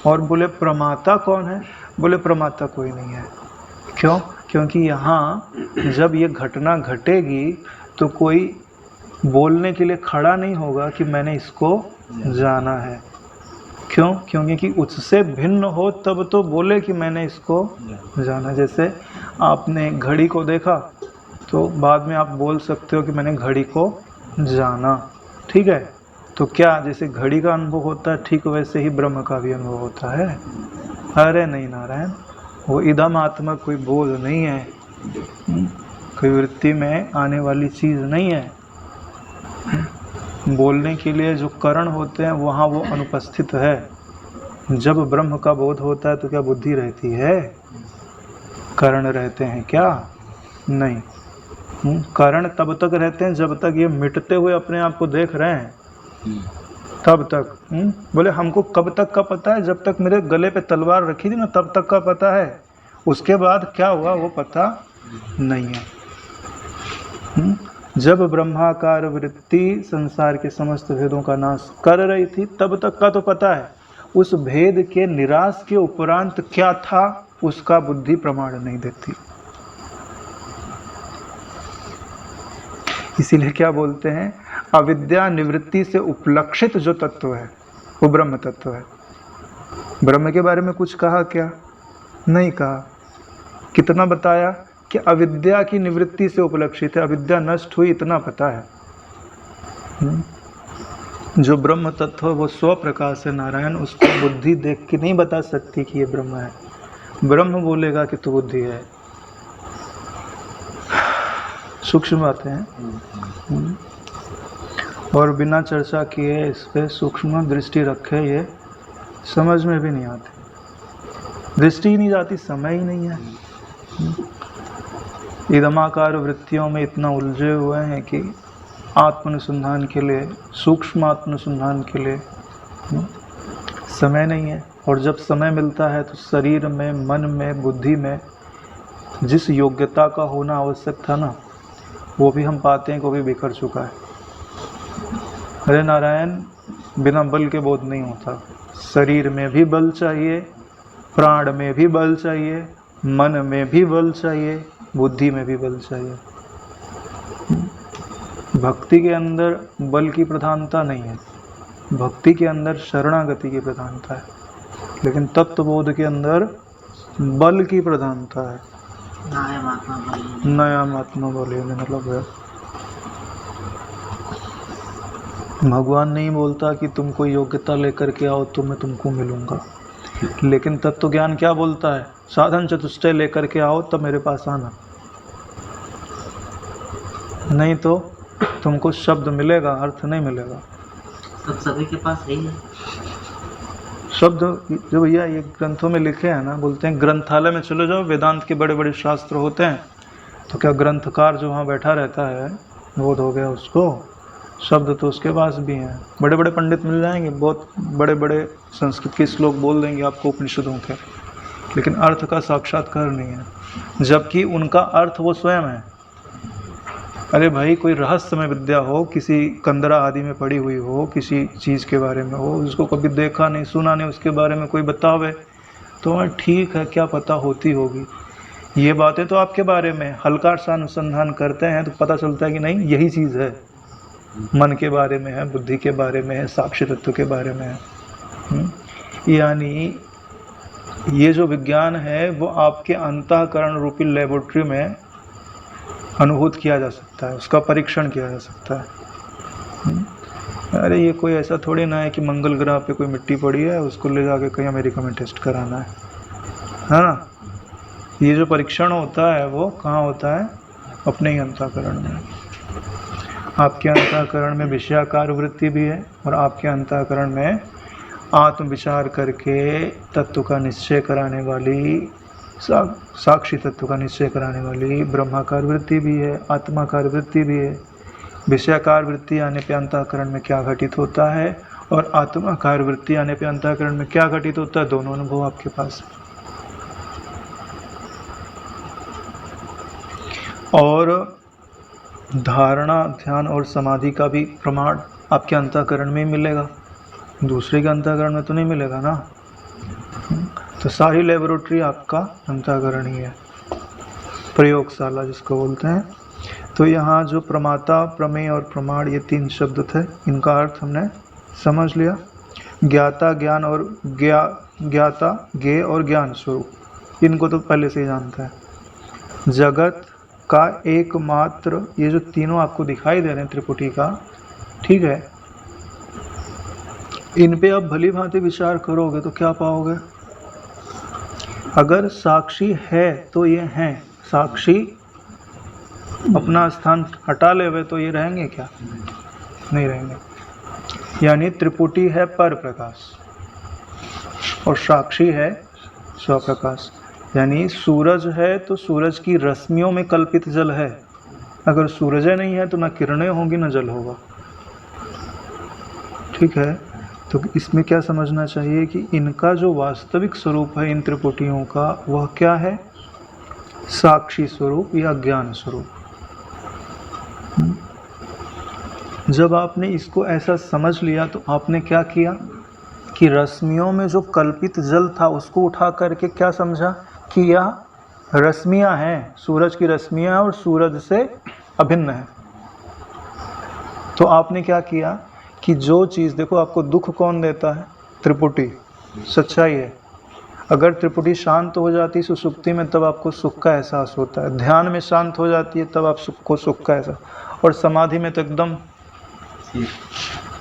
और बोले प्रमाता कौन है? बोले प्रमाता कोई नहीं है। क्यों? क्योंकि यहाँ जब ये घटना घटेगी तो कोई बोलने के लिए खड़ा नहीं होगा कि मैंने इसको जाना है। क्यों? क्योंकि उससे भिन्न हो तब तो बोले कि मैंने इसको जाना। जैसे आपने घड़ी को देखा तो बाद में आप बोल सकते हो कि मैंने घड़ी को जाना। ठीक है। तो क्या जैसे घड़ी का अनुभव होता है ठीक वैसे ही ब्रह्म का भी अनुभव होता है? अरे नहीं नारायण, वो इदम आत्मा कोई बोध नहीं है, कोई वृत्ति में आने वाली चीज़ नहीं है। बोलने के लिए जो करण होते हैं वहाँ वो अनुपस्थित है। जब ब्रह्म का बोध होता है तो क्या बुद्धि रहती है? करण रहते हैं क्या? नहीं। करण तब तक रहते हैं जब तक ये मिटते हुए अपने आप को देख रहे हैं, तब तक। बोले हमको कब तक का पता है? जब तक मेरे गले पे तलवार रखी थी ना तब तक का पता है, उसके बाद क्या हुआ वो पता नहीं है। जब ब्रह्माकार वृत्ति संसार के समस्त भेदों का नाश कर रही थी तब तक का तो पता है, उस भेद के निराश के उपरांत क्या था उसका बुद्धि प्रमाण नहीं देती। इसीलिए क्या बोलते हैं? अविद्या निवृत्ति से उपलक्षित जो तत्व है वो ब्रह्म तत्व है। ब्रह्म के बारे में कुछ कहा क्या? नहीं कहा। कितना बताया कि अविद्या की निवृत्ति से उपलक्षित है, अविद्या नष्ट हुई, इतना पता है। जो ब्रह्म तत्व है वो स्व प्रकाश है नारायण, उसको बुद्धि देख के नहीं बता सकती कि ये ब्रह्म है। ब्रह्म बोलेगा कि तू बुद्धि है। सूक्ष्म बातें हैं और बिना चर्चा किए इस पे सूक्ष्म दृष्टि रखे ये समझ में भी नहीं आती। दृष्टि ही नहीं जाती, समय ही नहीं है। इदमाकार वृत्तियों में इतना उलझे हुए हैं कि आत्मानुसंधान के लिए, सूक्ष्म आत्मानुसंधान के लिए समय नहीं है। और जब समय मिलता है तो शरीर में, मन में, बुद्धि में जिस योग्यता का होना आवश्यक था ना वो भी हम पाते हैं कि वो भी बिखर चुका है। अरे नारायण, बिना बल के बोध नहीं होता। शरीर में भी बल चाहिए, प्राण में भी बल चाहिए, मन में भी बल चाहिए, बुद्धि में भी बल चाहिए। भक्ति के अंदर बल की प्रधानता नहीं है, भक्ति के अंदर शरणागति की प्रधानता है, लेकिन तत्वबोध के अंदर बल की प्रधानता है। नया महात्मा बोले मतलब है। भगवान नहीं बोलता कि तुम कोई योग्यता लेकर के आओ तो मैं तुमको मिलूंगा, लेकिन तत्व ज्ञान क्या बोलता है? साधन चतुष्टय लेकर के आओ तब मेरे पास आना, नहीं तो तुमको शब्द मिलेगा, अर्थ नहीं मिलेगा। सब सभी के पास है ही है। शब्द जो भैया ये ग्रंथों में लिखे हैं ना, बोलते हैं ग्रंथालय में चले जाओ, वेदांत के बड़े बड़े शास्त्र होते हैं, तो क्या ग्रंथकार जो वहाँ बैठा रहता है, बोध हो गया उसको, शब्द तो उसके पास भी हैं। बड़े बड़े पंडित मिल जाएंगे, बहुत बड़े बड़े संस्कृत के श्लोक बोल देंगे आपको उपनिषदों के, लेकिन अर्थ का साक्षात्कार नहीं है, जबकि उनका अर्थ वो स्वयं है। अरे भाई, कोई रहस्यमय विद्या हो, किसी कंदरा आदि में पड़ी हुई हो, किसी चीज़ के बारे में हो, उसको कभी देखा नहीं सुना नहीं, उसके बारे में कोई बतावे तो ठीक है, क्या पता होती होगी। ये बातें तो आपके बारे में हल्का सा अनुसंधान करते हैं तो पता चलता है कि नहीं यही चीज़ है, मन के बारे में है, बुद्धि के बारे में है, साक्षी तत्व के बारे में है। यानी ये जो विज्ञान है वो आपके अंतःकरण रूपी लेबोरेटरी में अनुभूत किया जा सकता है, उसका परीक्षण किया जा सकता है। अरे ये कोई ऐसा थोड़ी ना है कि मंगल ग्रह पे कोई मिट्टी पड़ी है उसको ले जाके कहीं अमेरिका में टेस्ट कराना है ना। ये जो परीक्षण होता है वो कहाँ होता है? अपने ही अंतःकरण में। आपके अंतःकरण में विषयाकार वृत्ति भी है और आपके अंतःकरण में आत्म विचार करके तत्व का निश्चय कराने वाली, साक्षी तत्व का निश्चय कराने वाली ब्रह्माकार वृत्ति भी है, आत्माकार वृत्ति भी है। विषयाकार वृत्ति आने पे अंतःकरण में क्या घटित होता है और आत्माकार वृत्ति आने पे अंतःकरण में क्या घटित होता है, दोनों अनुभव आपके पास है। और धारणा, ध्यान और समाधि का भी प्रमाण आपके अंतःकरण में ही मिलेगा, दूसरे के अंतःकरण में तो नहीं मिलेगा ना। तो सारी लेबोरेटरी आपका अंतःकरण ही है, प्रयोगशाला जिसको बोलते हैं। तो यहाँ जो प्रमाता, प्रमेय और प्रमाण ये तीन शब्द थे, इनका अर्थ हमने समझ लिया। ज्ञाता, ज्ञान और ज्ञाता, ज्ञेय और ज्ञान स्वरूप, इनको तो पहले से ही जानते हैं। जगत का एकमात्र, ये जो तीनों आपको दिखाई दे रहे हैं त्रिपुटी का, ठीक है, इन पे अब भली भांति विचार करोगे तो क्या पाओगे? अगर साक्षी है तो ये हैं, साक्षी अपना स्थान हटा लेवे तो ये रहेंगे क्या? नहीं रहेंगे। यानी त्रिपुटी है पर प्रकाश और साक्षी है स्वप्रकाश। यानी सूरज है तो सूरज की रश्मियों में कल्पित जल है, अगर सूरज नहीं है तो ना किरणें होंगी ना जल होगा, ठीक है। तो इसमें क्या समझना चाहिए कि इनका जो वास्तविक स्वरूप है इन त्रिपुटियों का, वह क्या है? साक्षी स्वरूप या ज्ञान स्वरूप। जब आपने इसको ऐसा समझ लिया तो आपने क्या किया कि रश्मियों में जो कल्पित जल था उसको उठा करके क्या समझा कि यह रश्मियां हैं, सूरज की रश्मियां और सूरज से अभिन्न है। तो आपने क्या किया कि जो चीज़, देखो आपको दुख कौन देता है? त्रिपुटी, सच्चाई है। अगर त्रिपुटी शांत हो जाती है सुसुप्ति में तब आपको सुख का एहसास होता है, ध्यान में शांत हो जाती है तब आप सुख का एहसास, और समाधि में तो एकदम,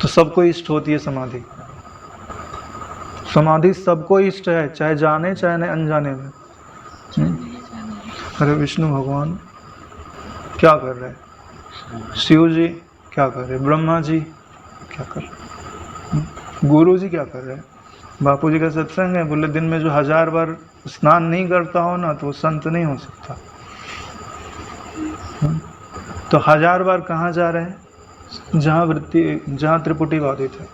तो सबको इष्ट होती है समाधि। समाधि सबको इष्ट है, चाहे जाने चाहे न अनजाने में। अरे विष्णु भगवान क्या कर रहे हैं, शिव जी क्या कर रहे हैं, ब्रह्मा जी क्या कर रहे हैं, गुरु जी क्या कर रहे हैं। बापू जी का सत्संग है, बोले दिन में जो 1000 बार स्नान नहीं करता हो ना तो वो संत नहीं हो सकता। तो 1000 बार कहाँ जा रहे हैं? जहाँ वृत्ति, जहाँ त्रिपुटी बाधित है।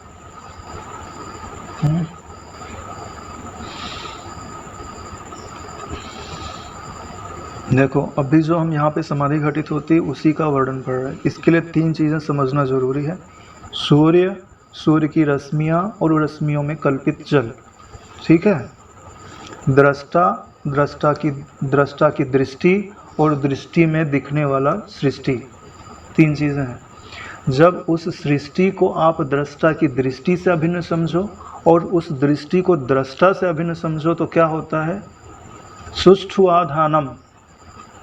देखो अभी जो हम यहाँ पे समाधि घटित होती है उसी का वर्णन पढ़ रहे हैं। इसके लिए 3 चीज़ें समझना जरूरी है। सूर्य, सूर्य की रश्मियाँ और रश्मियों में कल्पित जल, ठीक है। दृष्टा, दृष्टा की दृष्टि और दृष्टि में दिखने वाला सृष्टि, 3 चीज़ें हैं। जब उस सृष्टि को आप दृष्टा की दृष्टि से अभिन्न समझो और उस दृष्टि को दृष्टा से अभिन्न समझो तो क्या होता है? सुष्ठु आधानम,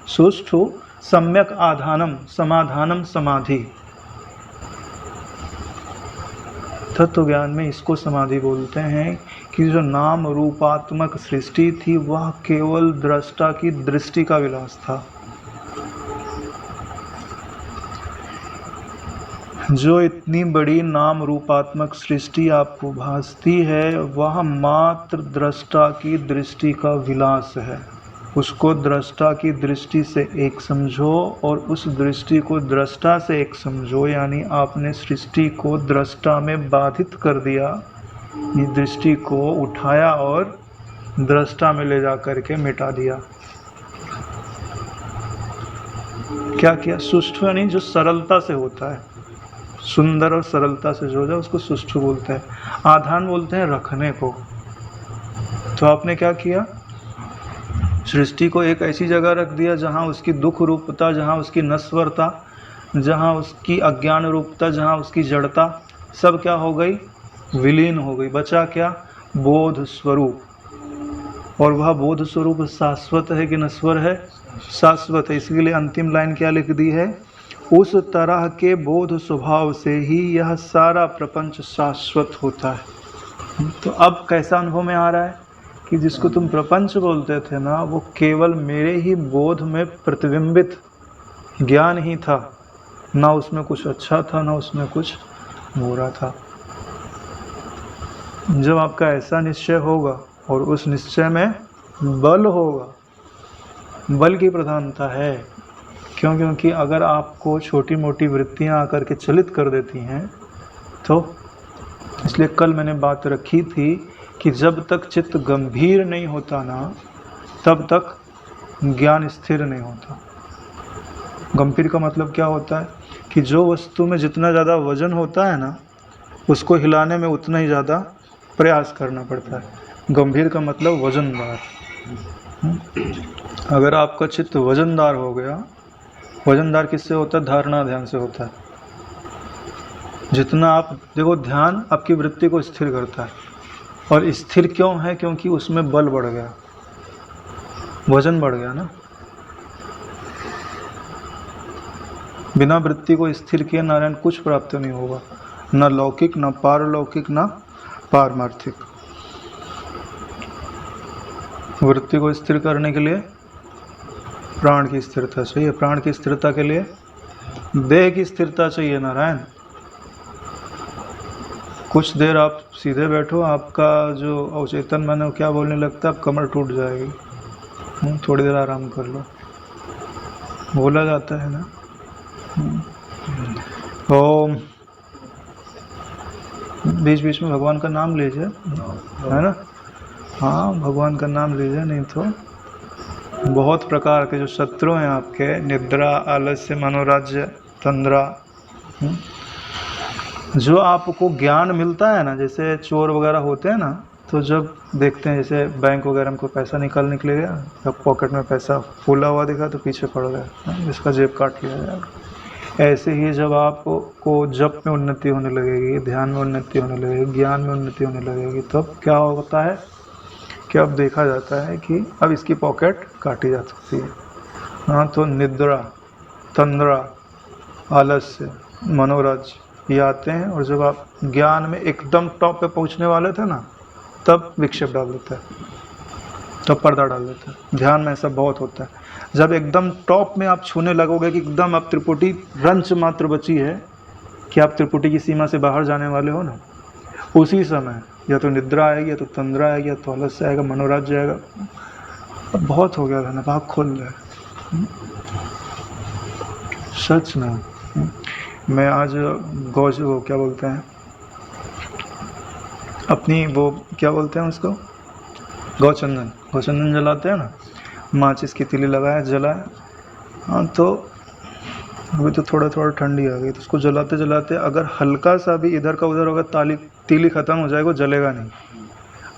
सुष्ठु सम्यक आधानम, समाधानम समाधि। तत्व ज्ञान में इसको समाधि बोलते हैं कि जो नाम रूपात्मक सृष्टि थी वह केवल दृष्टा की दृष्टि का विलास था। जो इतनी बड़ी नाम रूपात्मक सृष्टि आपको भासती है वह मात्र दृष्टा की दृष्टि का विलास है। उसको दृष्टा की दृष्टि से एक समझो और उस दृष्टि को दृष्टा से एक समझो, यानी आपने सृष्टि को दृष्टा में बाधित कर दिया, ये दृष्टि को उठाया और दृष्टा में ले जा करके मिटा दिया। क्या किया? सुष्ठु यानी जो सरलता से होता है, सुंदर और सरलता से जो हो जाए उसको सुष्ठु बोलते हैं। आधान बोलते हैं रखने को। तो आपने क्या किया? सृष्टि को एक ऐसी जगह रख दिया जहाँ उसकी दुख रूपता, जहाँ उसकी नश्वरता, जहाँ उसकी अज्ञान रूपता, जहाँ उसकी जड़ता सब क्या हो गई? विलीन हो गई। बचा क्या? बोध स्वरूप। और वह बोध स्वरूप शाश्वत है कि नश्वर है? शाश्वत है। इसलिए अंतिम लाइन क्या लिख दी है? उस तरह के बोध स्वभाव से ही यह सारा प्रपंच शाश्वत होता है। तो अब कैसा अनुभव में आ रहा है कि जिसको तुम प्रपंच बोलते थे ना, वो केवल मेरे ही बोध में प्रतिबिंबित ज्ञान ही था, ना उसमें कुछ अच्छा था ना उसमें कुछ बुरा था। जब आपका ऐसा निश्चय होगा और उस निश्चय में बल होगा, बल की प्रधानता है। क्यों? क्योंकि अगर आपको छोटी मोटी वृत्तियां आकर के चलित कर देती हैं तो, इसलिए कल मैंने बात रखी थी कि जब तक चित्त गंभीर नहीं होता ना, तब तक ज्ञान स्थिर नहीं होता। गंभीर का मतलब क्या होता है कि जो वस्तु में जितना ज़्यादा वजन होता है ना, उसको हिलाने में उतना ही ज़्यादा प्रयास करना पड़ता है। गंभीर का मतलब वजनदार। अगर आपका चित्त वजनदार हो गया, वजनदार किससे होता है? धारणा ध्यान से होता है। जितना आप देखो, ध्यान आपकी वृत्ति को स्थिर करता है। और स्थिर क्यों है? क्योंकि उसमें बल बढ़ गया, वजन बढ़ गया ना। बिना वृत्ति को स्थिर किए नारायण कुछ प्राप्त नहीं होगा, न लौकिक, न पारलौकिक, न पारमार्थिक। वृत्ति को स्थिर करने के लिए प्राण की स्थिरता चाहिए, प्राण की स्थिरता के लिए देह की स्थिरता चाहिए नारायण। कुछ देर आप सीधे बैठो, आपका जो अवचेतन मन है क्या बोलने लगता है, अब कमर टूट जाएगी। थोड़ी देर आराम कर लो, बोला जाता है ना। ओम, बीच बीच में भगवान का नाम लीजिए, है ना। हाँ, भगवान का नाम लीजिए, नहीं तो बहुत प्रकार के जो शत्रु हैं आपके, निद्रा, आलस्य, मनोराज्य, तंद्रा, जो आपको ज्ञान मिलता है ना, जैसे चोर वगैरह होते हैं ना, तो जब देखते हैं जैसे बैंक वगैरह में कोई पैसा निकालने के लिए गया, जब पॉकेट में पैसा फूला हुआ दिखा तो पीछे पड़ गया, जिसका जेब काट लिया जाएगा। ऐसे ही जब आपको जप में उन्नति होने लगेगी, ध्यान में उन्नति होने लगेगी, ज्ञान में उन्नति होने लगेगी, तब क्या होता है कि अब देखा जाता है कि अब इसकी पॉकेट काटी जा सकती है। हाँ, तो निद्रा, तंद्रा, आलस्य, मनोराज्य ये आते हैं। और जब आप ज्ञान में एकदम टॉप पे पहुंचने वाले थे ना, तब विक्षेप डाल देता है, तब पर्दा डाल देता है। ध्यान में ऐसा बहुत होता है। जब एकदम टॉप में आप छूने लगोगे कि एकदम आप त्रिपुटी रंच मात्र बची है कि आप त्रिपुटी की सीमा से बाहर जाने वाले हो ना, उसी समय या तो निद्रा आएगी, या तो तंद्रा आएगी, या तो आलस्य आएगा, मनोराज्य आएगा। अब बहुत हो गया था ना, आँख खोल रहा है। सच में मैं आज गौज वो क्या बोलते हैं अपनी, वो क्या बोलते हैं उसको, गौचंदन जलाते हैं ना, माचिस की तीली लगाया, जलाया। हाँ, तो अभी तो थोड़ा ठंडी आ गई, तो उसको जलाते जलाते अगर हल्का सा भी इधर का उधर होगा, तीली ख़त्म हो जाएगा, जलेगा नहीं।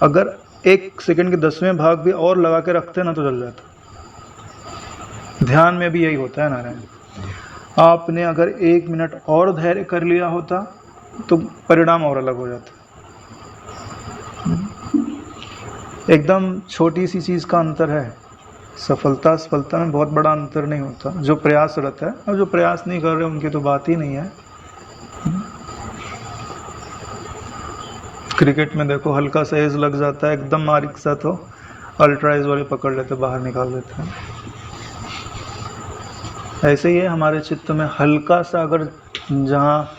अगर 1 सेकंड के 10वें भाग भी और लगा के रखते ना तो जल जाता। ध्यान में भी यही होता है नारायण। आपने अगर 1 मिनट और धैर्य कर लिया होता तो परिणाम और अलग हो जाता। एकदम छोटी सी चीज़ का अंतर है, सफलता में बहुत बड़ा अंतर नहीं होता। जो प्रयासरत है और जो प्रयास नहीं कर रहे उनकी तो बात ही नहीं है। क्रिकेट में देखो हल्का सा एज लग जाता है, एकदम बारीक सा, तो अल्ट्राइज वाले पकड़ लेते, बाहर निकाल देते हैं। ऐसे ही है हमारे चित्त में, हल्का सा अगर जहाँ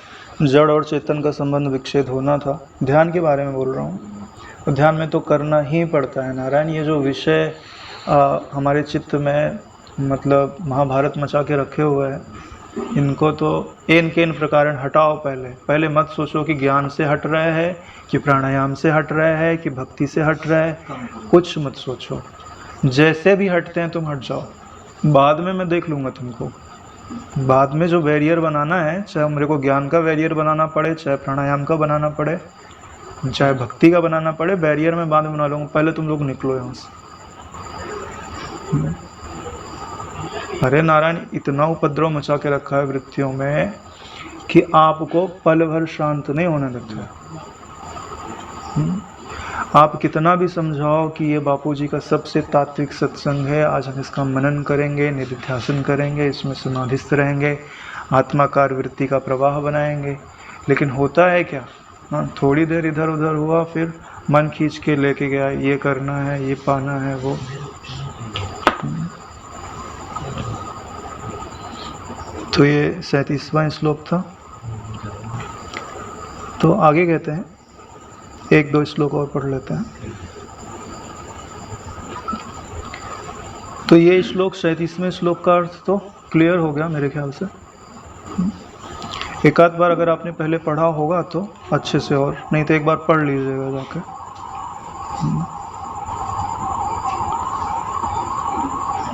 जड़ और चेतन का संबंध विच्छेद होना था, ध्यान के बारे में बोल रहा हूँ, तो ध्यान में तो करना ही पड़ता है नारायण। ये जो विषय हमारे चित्त में मतलब महाभारत मचा के रखे हुए हैं, इनको तो एन के इन प्रकार हटाओ। पहले मत सोचो कि ज्ञान से हट रहे हैं, कि प्राणायाम से हट रहे हैं, कि भक्ति से हट रहे हैं, कुछ मत सोचो। जैसे भी हटते हैं तुम हट जाओ, बाद में मैं देख लूँगा तुमको। बाद में जो बैरियर बनाना है, चाहे मेरे को ज्ञान का बैरियर बनाना पड़े, चाहे प्राणायाम का बनाना पड़े, चाहे भक्ति का बनाना पड़े, बैरियर में बाद में बना लूँगा। पहले तुम लोग निकलो यहाँ से। अरे नारायण, इतना उपद्रव मचा के रखा है वृत्तियों में कि आपको पल भर शांत नहीं होने देता है। आप कितना भी समझाओ कि ये बापूजी का सबसे तात्विक सत्संग है, आज हम इसका मनन करेंगे, निधिध्यासन करेंगे, इसमें समाधिस्थ रहेंगे, आत्माकार वृत्ति का प्रवाह बनाएंगे, लेकिन होता है क्या? हाँ, थोड़ी देर इधर उधर हुआ, फिर मन खींच के लेके गया, ये करना है, ये पाना है, वो। तो ये 37वां श्लोक था। तो आगे कहते हैं, एक दो श्लोक और पढ़ लेते हैं। तो ये श्लोक 37वें श्लोक का अर्थ तो क्लियर हो गया मेरे ख्याल से। एक आध बार अगर आपने पहले पढ़ा होगा तो अच्छे से, और नहीं तो एक बार पढ़ लीजिएगा जाके।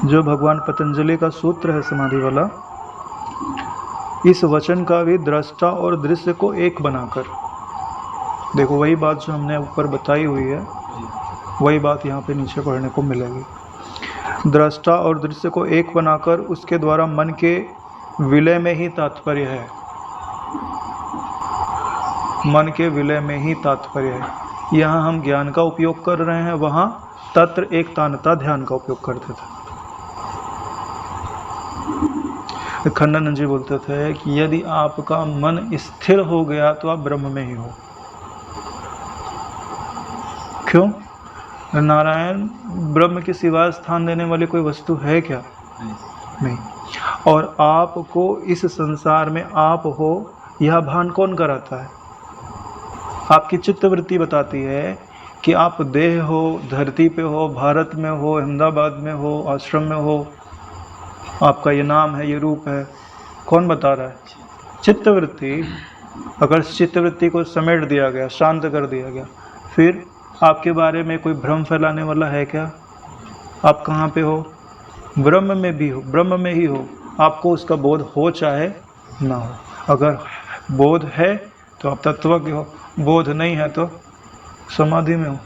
जो भगवान पतंजलि का सूत्र है समाधि वाला, इस वचन का भी दृष्टा और दृश्य को एक बनाकर, देखो वही बात जो हमने ऊपर बताई हुई है, वही बात यहाँ पे नीचे पढ़ने को मिलेगी। दृष्टा और दृश्य को एक बनाकर उसके द्वारा मन के विलय में ही तात्पर्य है। मन के विलय में ही तात्पर्य है। यहाँ हम ज्ञान का उपयोग कर रहे हैं, वहाँ तत्र एक तानता ध्यान का उपयोग करते थे। खंडानंद जी बोलते थे कि यदि आपका मन स्थिर हो गया तो आप ब्रह्म में ही हो। क्यों? नारायण, ब्रह्म के सिवा स्थान देने वाली कोई वस्तु है क्या? नहीं। और आपको इस संसार में आप हो, यह भान कौन कराता है? आपकी चित्तवृत्ति बताती है कि आप देह हो, धरती पे हो, भारत में हो, अहमदाबाद में हो, आश्रम में हो, आपका ये नाम है, ये रूप है। कौन बता रहा है? चित्तवृत्ति। अगर चित्तवृत्ति को समेट दिया गया, शांत कर दिया गया, फिर आपके बारे में कोई भ्रम फैलाने वाला है क्या? आप कहाँ पे हो? ब्रह्म में भी हो, ब्रह्म में ही हो। आपको उसका बोध हो चाहे ना हो। अगर बोध है तो आप तत्वज्ञ हो, बोध नहीं है तो समाधि में हो।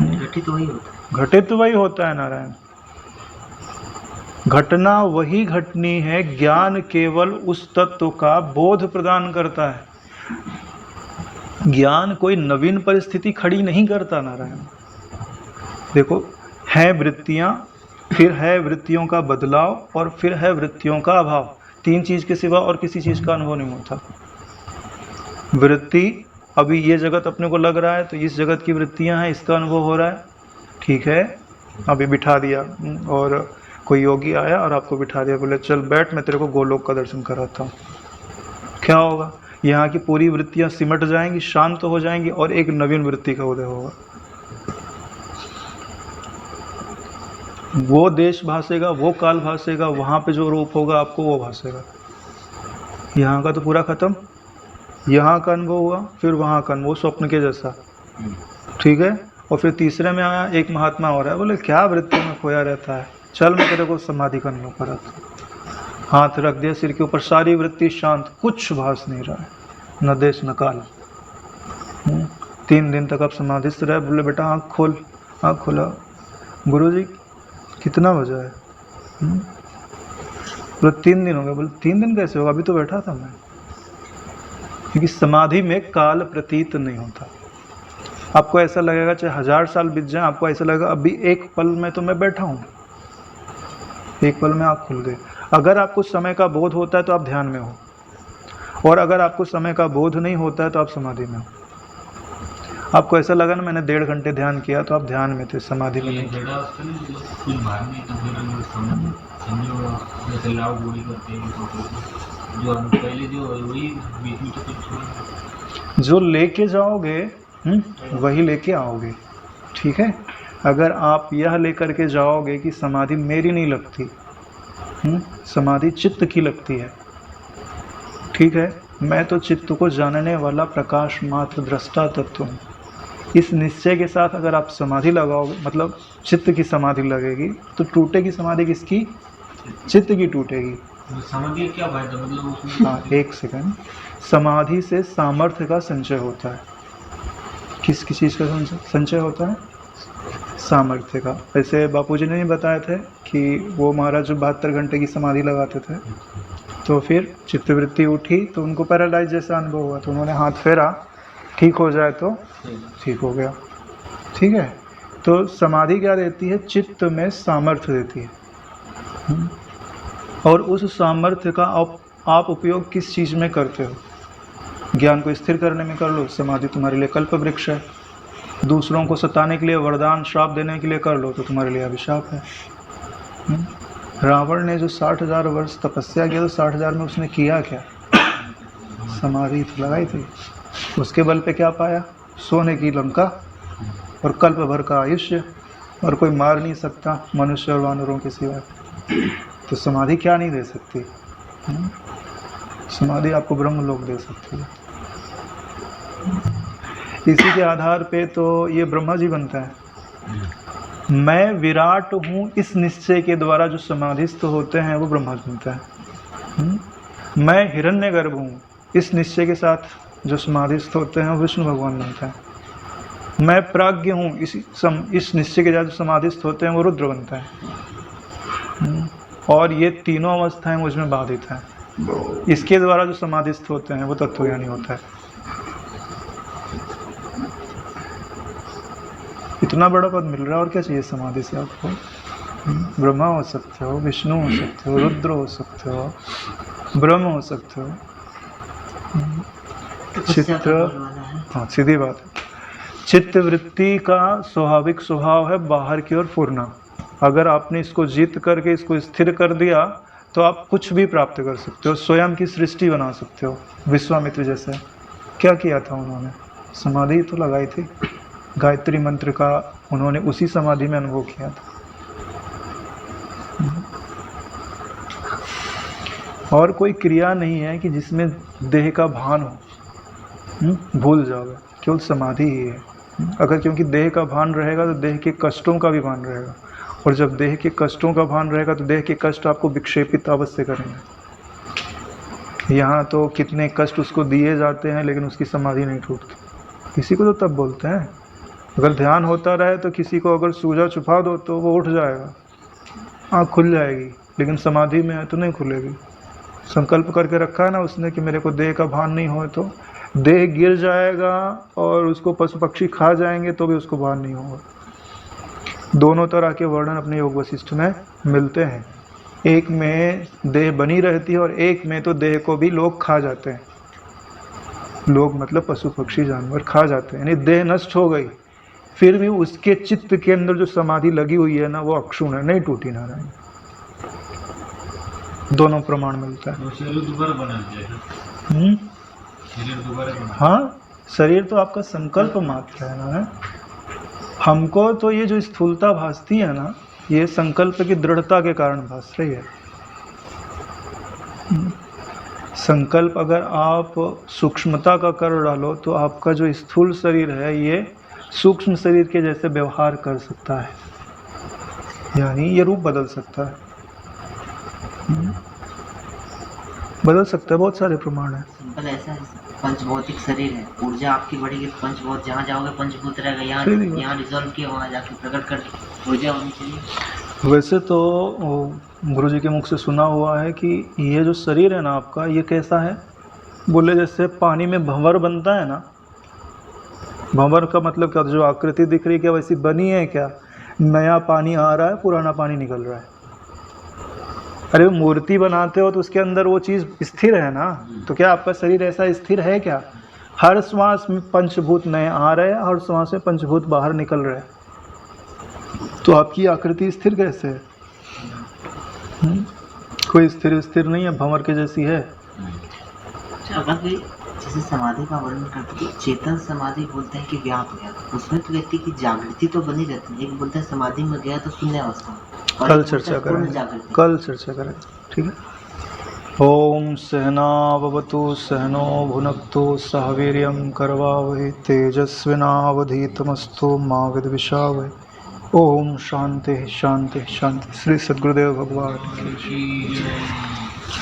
घटित वही होता है। घटित वही होता है नारायण। घटना वही घटनी है, ज्ञान केवल उस तत्व का बोध प्रदान करता है। ज्ञान कोई नवीन परिस्थिति खड़ी नहीं करता नारायण। देखो, है वृत्तियां, फिर है वृत्तियों का बदलाव, और फिर है वृत्तियों का अभाव। तीन चीज के सिवा और किसी चीज का अनुभव नहीं होता। वृत्ति, अभी ये जगत अपने को लग रहा है तो इस जगत की वृत्तियां हैं, इसका अनुभव हो रहा है, ठीक है। अभी बिठा दिया और कोई योगी आया और आपको बिठा दिया, बोले चल बैठ, मैं तेरे को गोलोक का दर्शन कराता हूँ। क्या होगा? यहाँ की पूरी वृत्तियाँ सिमट जाएंगी, शांत हो जाएंगी, और एक नवीन वृत्ति का उदय होगा। वो देश भासेगा, वो काल भासेगा, वहाँ पे जो रूप होगा आपको वो भासेगा। यहाँ का तो पूरा खत्म। यहाँ का अनुभव हुआ, फिर वहाँ का अनुभव, स्वप्न के जैसा, ठीक है। और फिर तीसरे में आया एक महात्मा हो रहा है, बोले क्या वृत्ति में खोया रहता है, चल मैं तेरे को समाधि का अनुभव कराता हूँ। हाथ रख दिया सिर के ऊपर, सारी वृत्ति शांत, कुछ भास नहीं रहा है, न देश न काल। 3 दिन तक आप समाधिस्थ रहे। बोले बेटा आँख खोल। आँख खोला, गुरुजी कितना बजा है? बोले 3 दिन हो गए। बोले 3 दिन कैसे होगा, अभी तो बैठा था मैं। क्योंकि समाधि में काल प्रतीत नहीं होता। आपको ऐसा लगेगा चाहे 1000 साल बीत जाए, आपको ऐसा लगेगा अभी एक पल में तो मैं बैठा हूँ, एक पल में आँख खुल गई। अगर आपको समय का बोध होता है तो आप ध्यान में हो। और अगर आपको समय का बोध नहीं होता है तो आप समाधि में हो। आपको ऐसा लगा ना मैंने 1.5 घंटे ध्यान किया, तो आप ध्यान में थे, समाधि में ये नहीं थे। जड़ा उसका नहीं जो कुछ बाहर नहीं तो फिर समझो जैसे लाभ गोली करते हैं तो जो हम पहले जो वही बीच में तो कुछ जो लेके जाओगे वही लेके आओगे, ठीक है। अगर आप यह लेकर के जाओगे कि समाधि मेरी नहीं लगती, समाधि चित्त की लगती है, ठीक है, मैं तो चित्त को जानने वाला प्रकाश मात्र दृष्टा तत्व हूँ, इस निश्चय के साथ अगर आप समाधि लगाओगे, मतलब चित्त की समाधि लगेगी, तो टूटेगी समाधि किसकी? चित्त की टूटेगी। समाधि क्या फायदा मतलब उसमें? हाँ, एक सेकंड। समाधि से सामर्थ्य का संचय होता है। किस चीज़ का संचय होता है? सामर्थ्य का। ऐसे बापूजी ने नहीं बताए थे कि वो महाराज जो 72 घंटे की समाधि लगाते थे, तो फिर चित्तवृत्ति उठी तो उनको पैरालाइज जैसा अनुभव हुआ, तो उन्होंने हाथ फेरा, ठीक हो जाए तो ठीक हो गया, ठीक है। तो समाधि क्या देती है? चित्त में सामर्थ्य देती है। और उस सामर्थ्य का आप उपयोग किस चीज़ में करते हो? ज्ञान को स्थिर करने में कर लो, समाधि तुम्हारे लिए कल्प वृक्ष है। दूसरों को सताने के लिए, वरदान श्राप देने के लिए कर लो, तो तुम्हारे लिए अभिशाप है। रावण ने जो 60,000 वर्ष तपस्या किया, तो 60,000 में उसने किया क्या? समाधि तो लगाई थी। उसके बल पे क्या पाया? सोने की लंका और कल्प भर का आयुष्य, और कोई मार नहीं सकता मनुष्य और वानरों के सिवा। तो समाधि क्या नहीं दे सकती? समाधि आपको ब्रह्मलोक दे सकती है। इसी के आधार पे तो ये ब्रह्मा जी बनता है। मैं विराट हूँ, इस निश्चय के द्वारा जो समाधिस्थ होते हैं वो ब्रह्मा जी बनता है। मैं हिरण्यगर्भ हूँ, इस निश्चय के साथ जो समाधिस्थ होते हैं वो विष्णु भगवान बनता है। मैं प्राज्ञ हूँ, इस निश्चय के साथ जो समाधिस्थ होते हैं वो रुद्र बनता है। और ये तीनों अवस्थाएं मुझ में बाधित हैं। इसके द्वारा जो समाधिस्थ होते हैं वो तत्वज्ञानी होता है। इतना बड़ा पद मिल रहा है, और क्या चाहिए समाधि से आपको? ब्रह्मा हो सकते हो, विष्णु हो सकते हो, रुद्र हो सकते हो, ब्रह्म हो सकते हो। चित्त, हाँ सीधी बात है। चित्त वृत्ति का स्वाभाविक स्वभाव है बाहर की ओर फुरना। अगर आपने इसको जीत करके इसको स्थिर कर दिया तो आप कुछ भी प्राप्त कर सकते हो, स्वयं की सृष्टि बना सकते हो। विश्वामित्र जैसे क्या किया था उन्होंने? समाधि तो लगाई थी, गायत्री मंत्र का उन्होंने उसी समाधि में अनुभव किया था। और कोई क्रिया नहीं है कि जिसमें देह का भान हो, भूल जाओगे, केवल समाधि ही है। अगर क्योंकि देह का भान रहेगा तो देह के कष्टों का भी भान रहेगा, और जब देह के कष्टों का भान रहेगा तो देह के कष्ट आपको विक्षेपित अवश्य करेंगे। यहाँ तो कितने कष्ट उसको दिए जाते हैं लेकिन उसकी समाधि नहीं टूटती। किसी को तो तब बोलते हैं, अगर ध्यान होता रहे तो किसी को अगर सूजा छुपा दो तो वो उठ जाएगा, आँख खुल जाएगी, लेकिन समाधि में है तो नहीं खुलेगी। संकल्प करके रखा है ना उसने कि मेरे को देह का भान नहीं हो, तो देह गिर जाएगा और उसको पशु पक्षी खा जाएंगे तो भी उसको भान नहीं होगा। दोनों तरह के वर्णन अपने योग वशिष्ठ में मिलते हैं। एक में देह बनी रहती है और एक में तो देह को भी लोग खा जाते हैं। लोग मतलब पशु पक्षी जानवर खा जाते हैं, यानी देह नष्ट हो गई, फिर भी उसके चित्त के अंदर जो समाधि लगी हुई है ना वो अक्षुण है, नहीं टूटी नारायण। दोनों प्रमाण मिलता है। शरीर दोबारा बना जाएगा। शरीर दोबारा बना। हाँ, शरीर तो आपका संकल्प मात्र है ना। हमको तो ये जो स्थूलता भासती है ना, ये संकल्प की दृढ़ता के कारण भास रही है। संकल्प अगर आप सूक्ष्मता का कर डालो तो आपका जो स्थूल शरीर है ये सूक्ष्म शरीर के जैसे व्यवहार कर सकता है, यानी ये रूप बदल सकता है। बदल सकता है, बहुत सारे प्रमाण हैं। सिंपल ऐसा है, पंचभौतिक शरीर है, ऊर्जा आपकी बढ़ेगी, पंचभौत जहाँ जाओगे पंचभूत रहेगा, यहाँ रिजॉल्व किया वहाँ जाके प्रकट कर ऊर्जा होनी चाहिए। वैसे तो गुरु जी के मुख से सुना हुआ है कि ये जो शरीर है ना आपका, ये कैसा है? बोले जैसे पानी में भंवर बनता है ना, भंवर का मतलब क्या? जो आकृति दिख रही है क्या वैसी बनी है क्या? नया पानी आ रहा है, पुराना पानी निकल रहा है, अरे मूर्ति बनाते हो तो उसके अंदर वो चीज़ स्थिर है ना, तो क्या आपका शरीर ऐसा स्थिर है क्या? हर श्वास में पंचभूत नए आ रहे हैं, हर श्वास में पंचभूत बाहर निकल रहे हैं, तो आपकी आकृति स्थिर कैसे है? कोई स्थिर नहीं है, भंवर के जैसी है। अगर भी जैसे समाधि का वर्णन करते हैं, चेतन समाधि बोलते हैं कि व्याप गया, उसमें तो व्यक्ति की जागृति तो बनी रहती है। एक बोलते हैं समाधि में गया तो शून्य अवस्था, कल चर्चा करेंगे, ठीक है। ओम सहनावतु सहनो भुनक्तु सह वीर्यं करवावहै तेजस्विनावधीतमस्तु मा विद्विषावहै। ओम शांति शांति शांति। श्री सद्गुरुदेव भगवान की जय।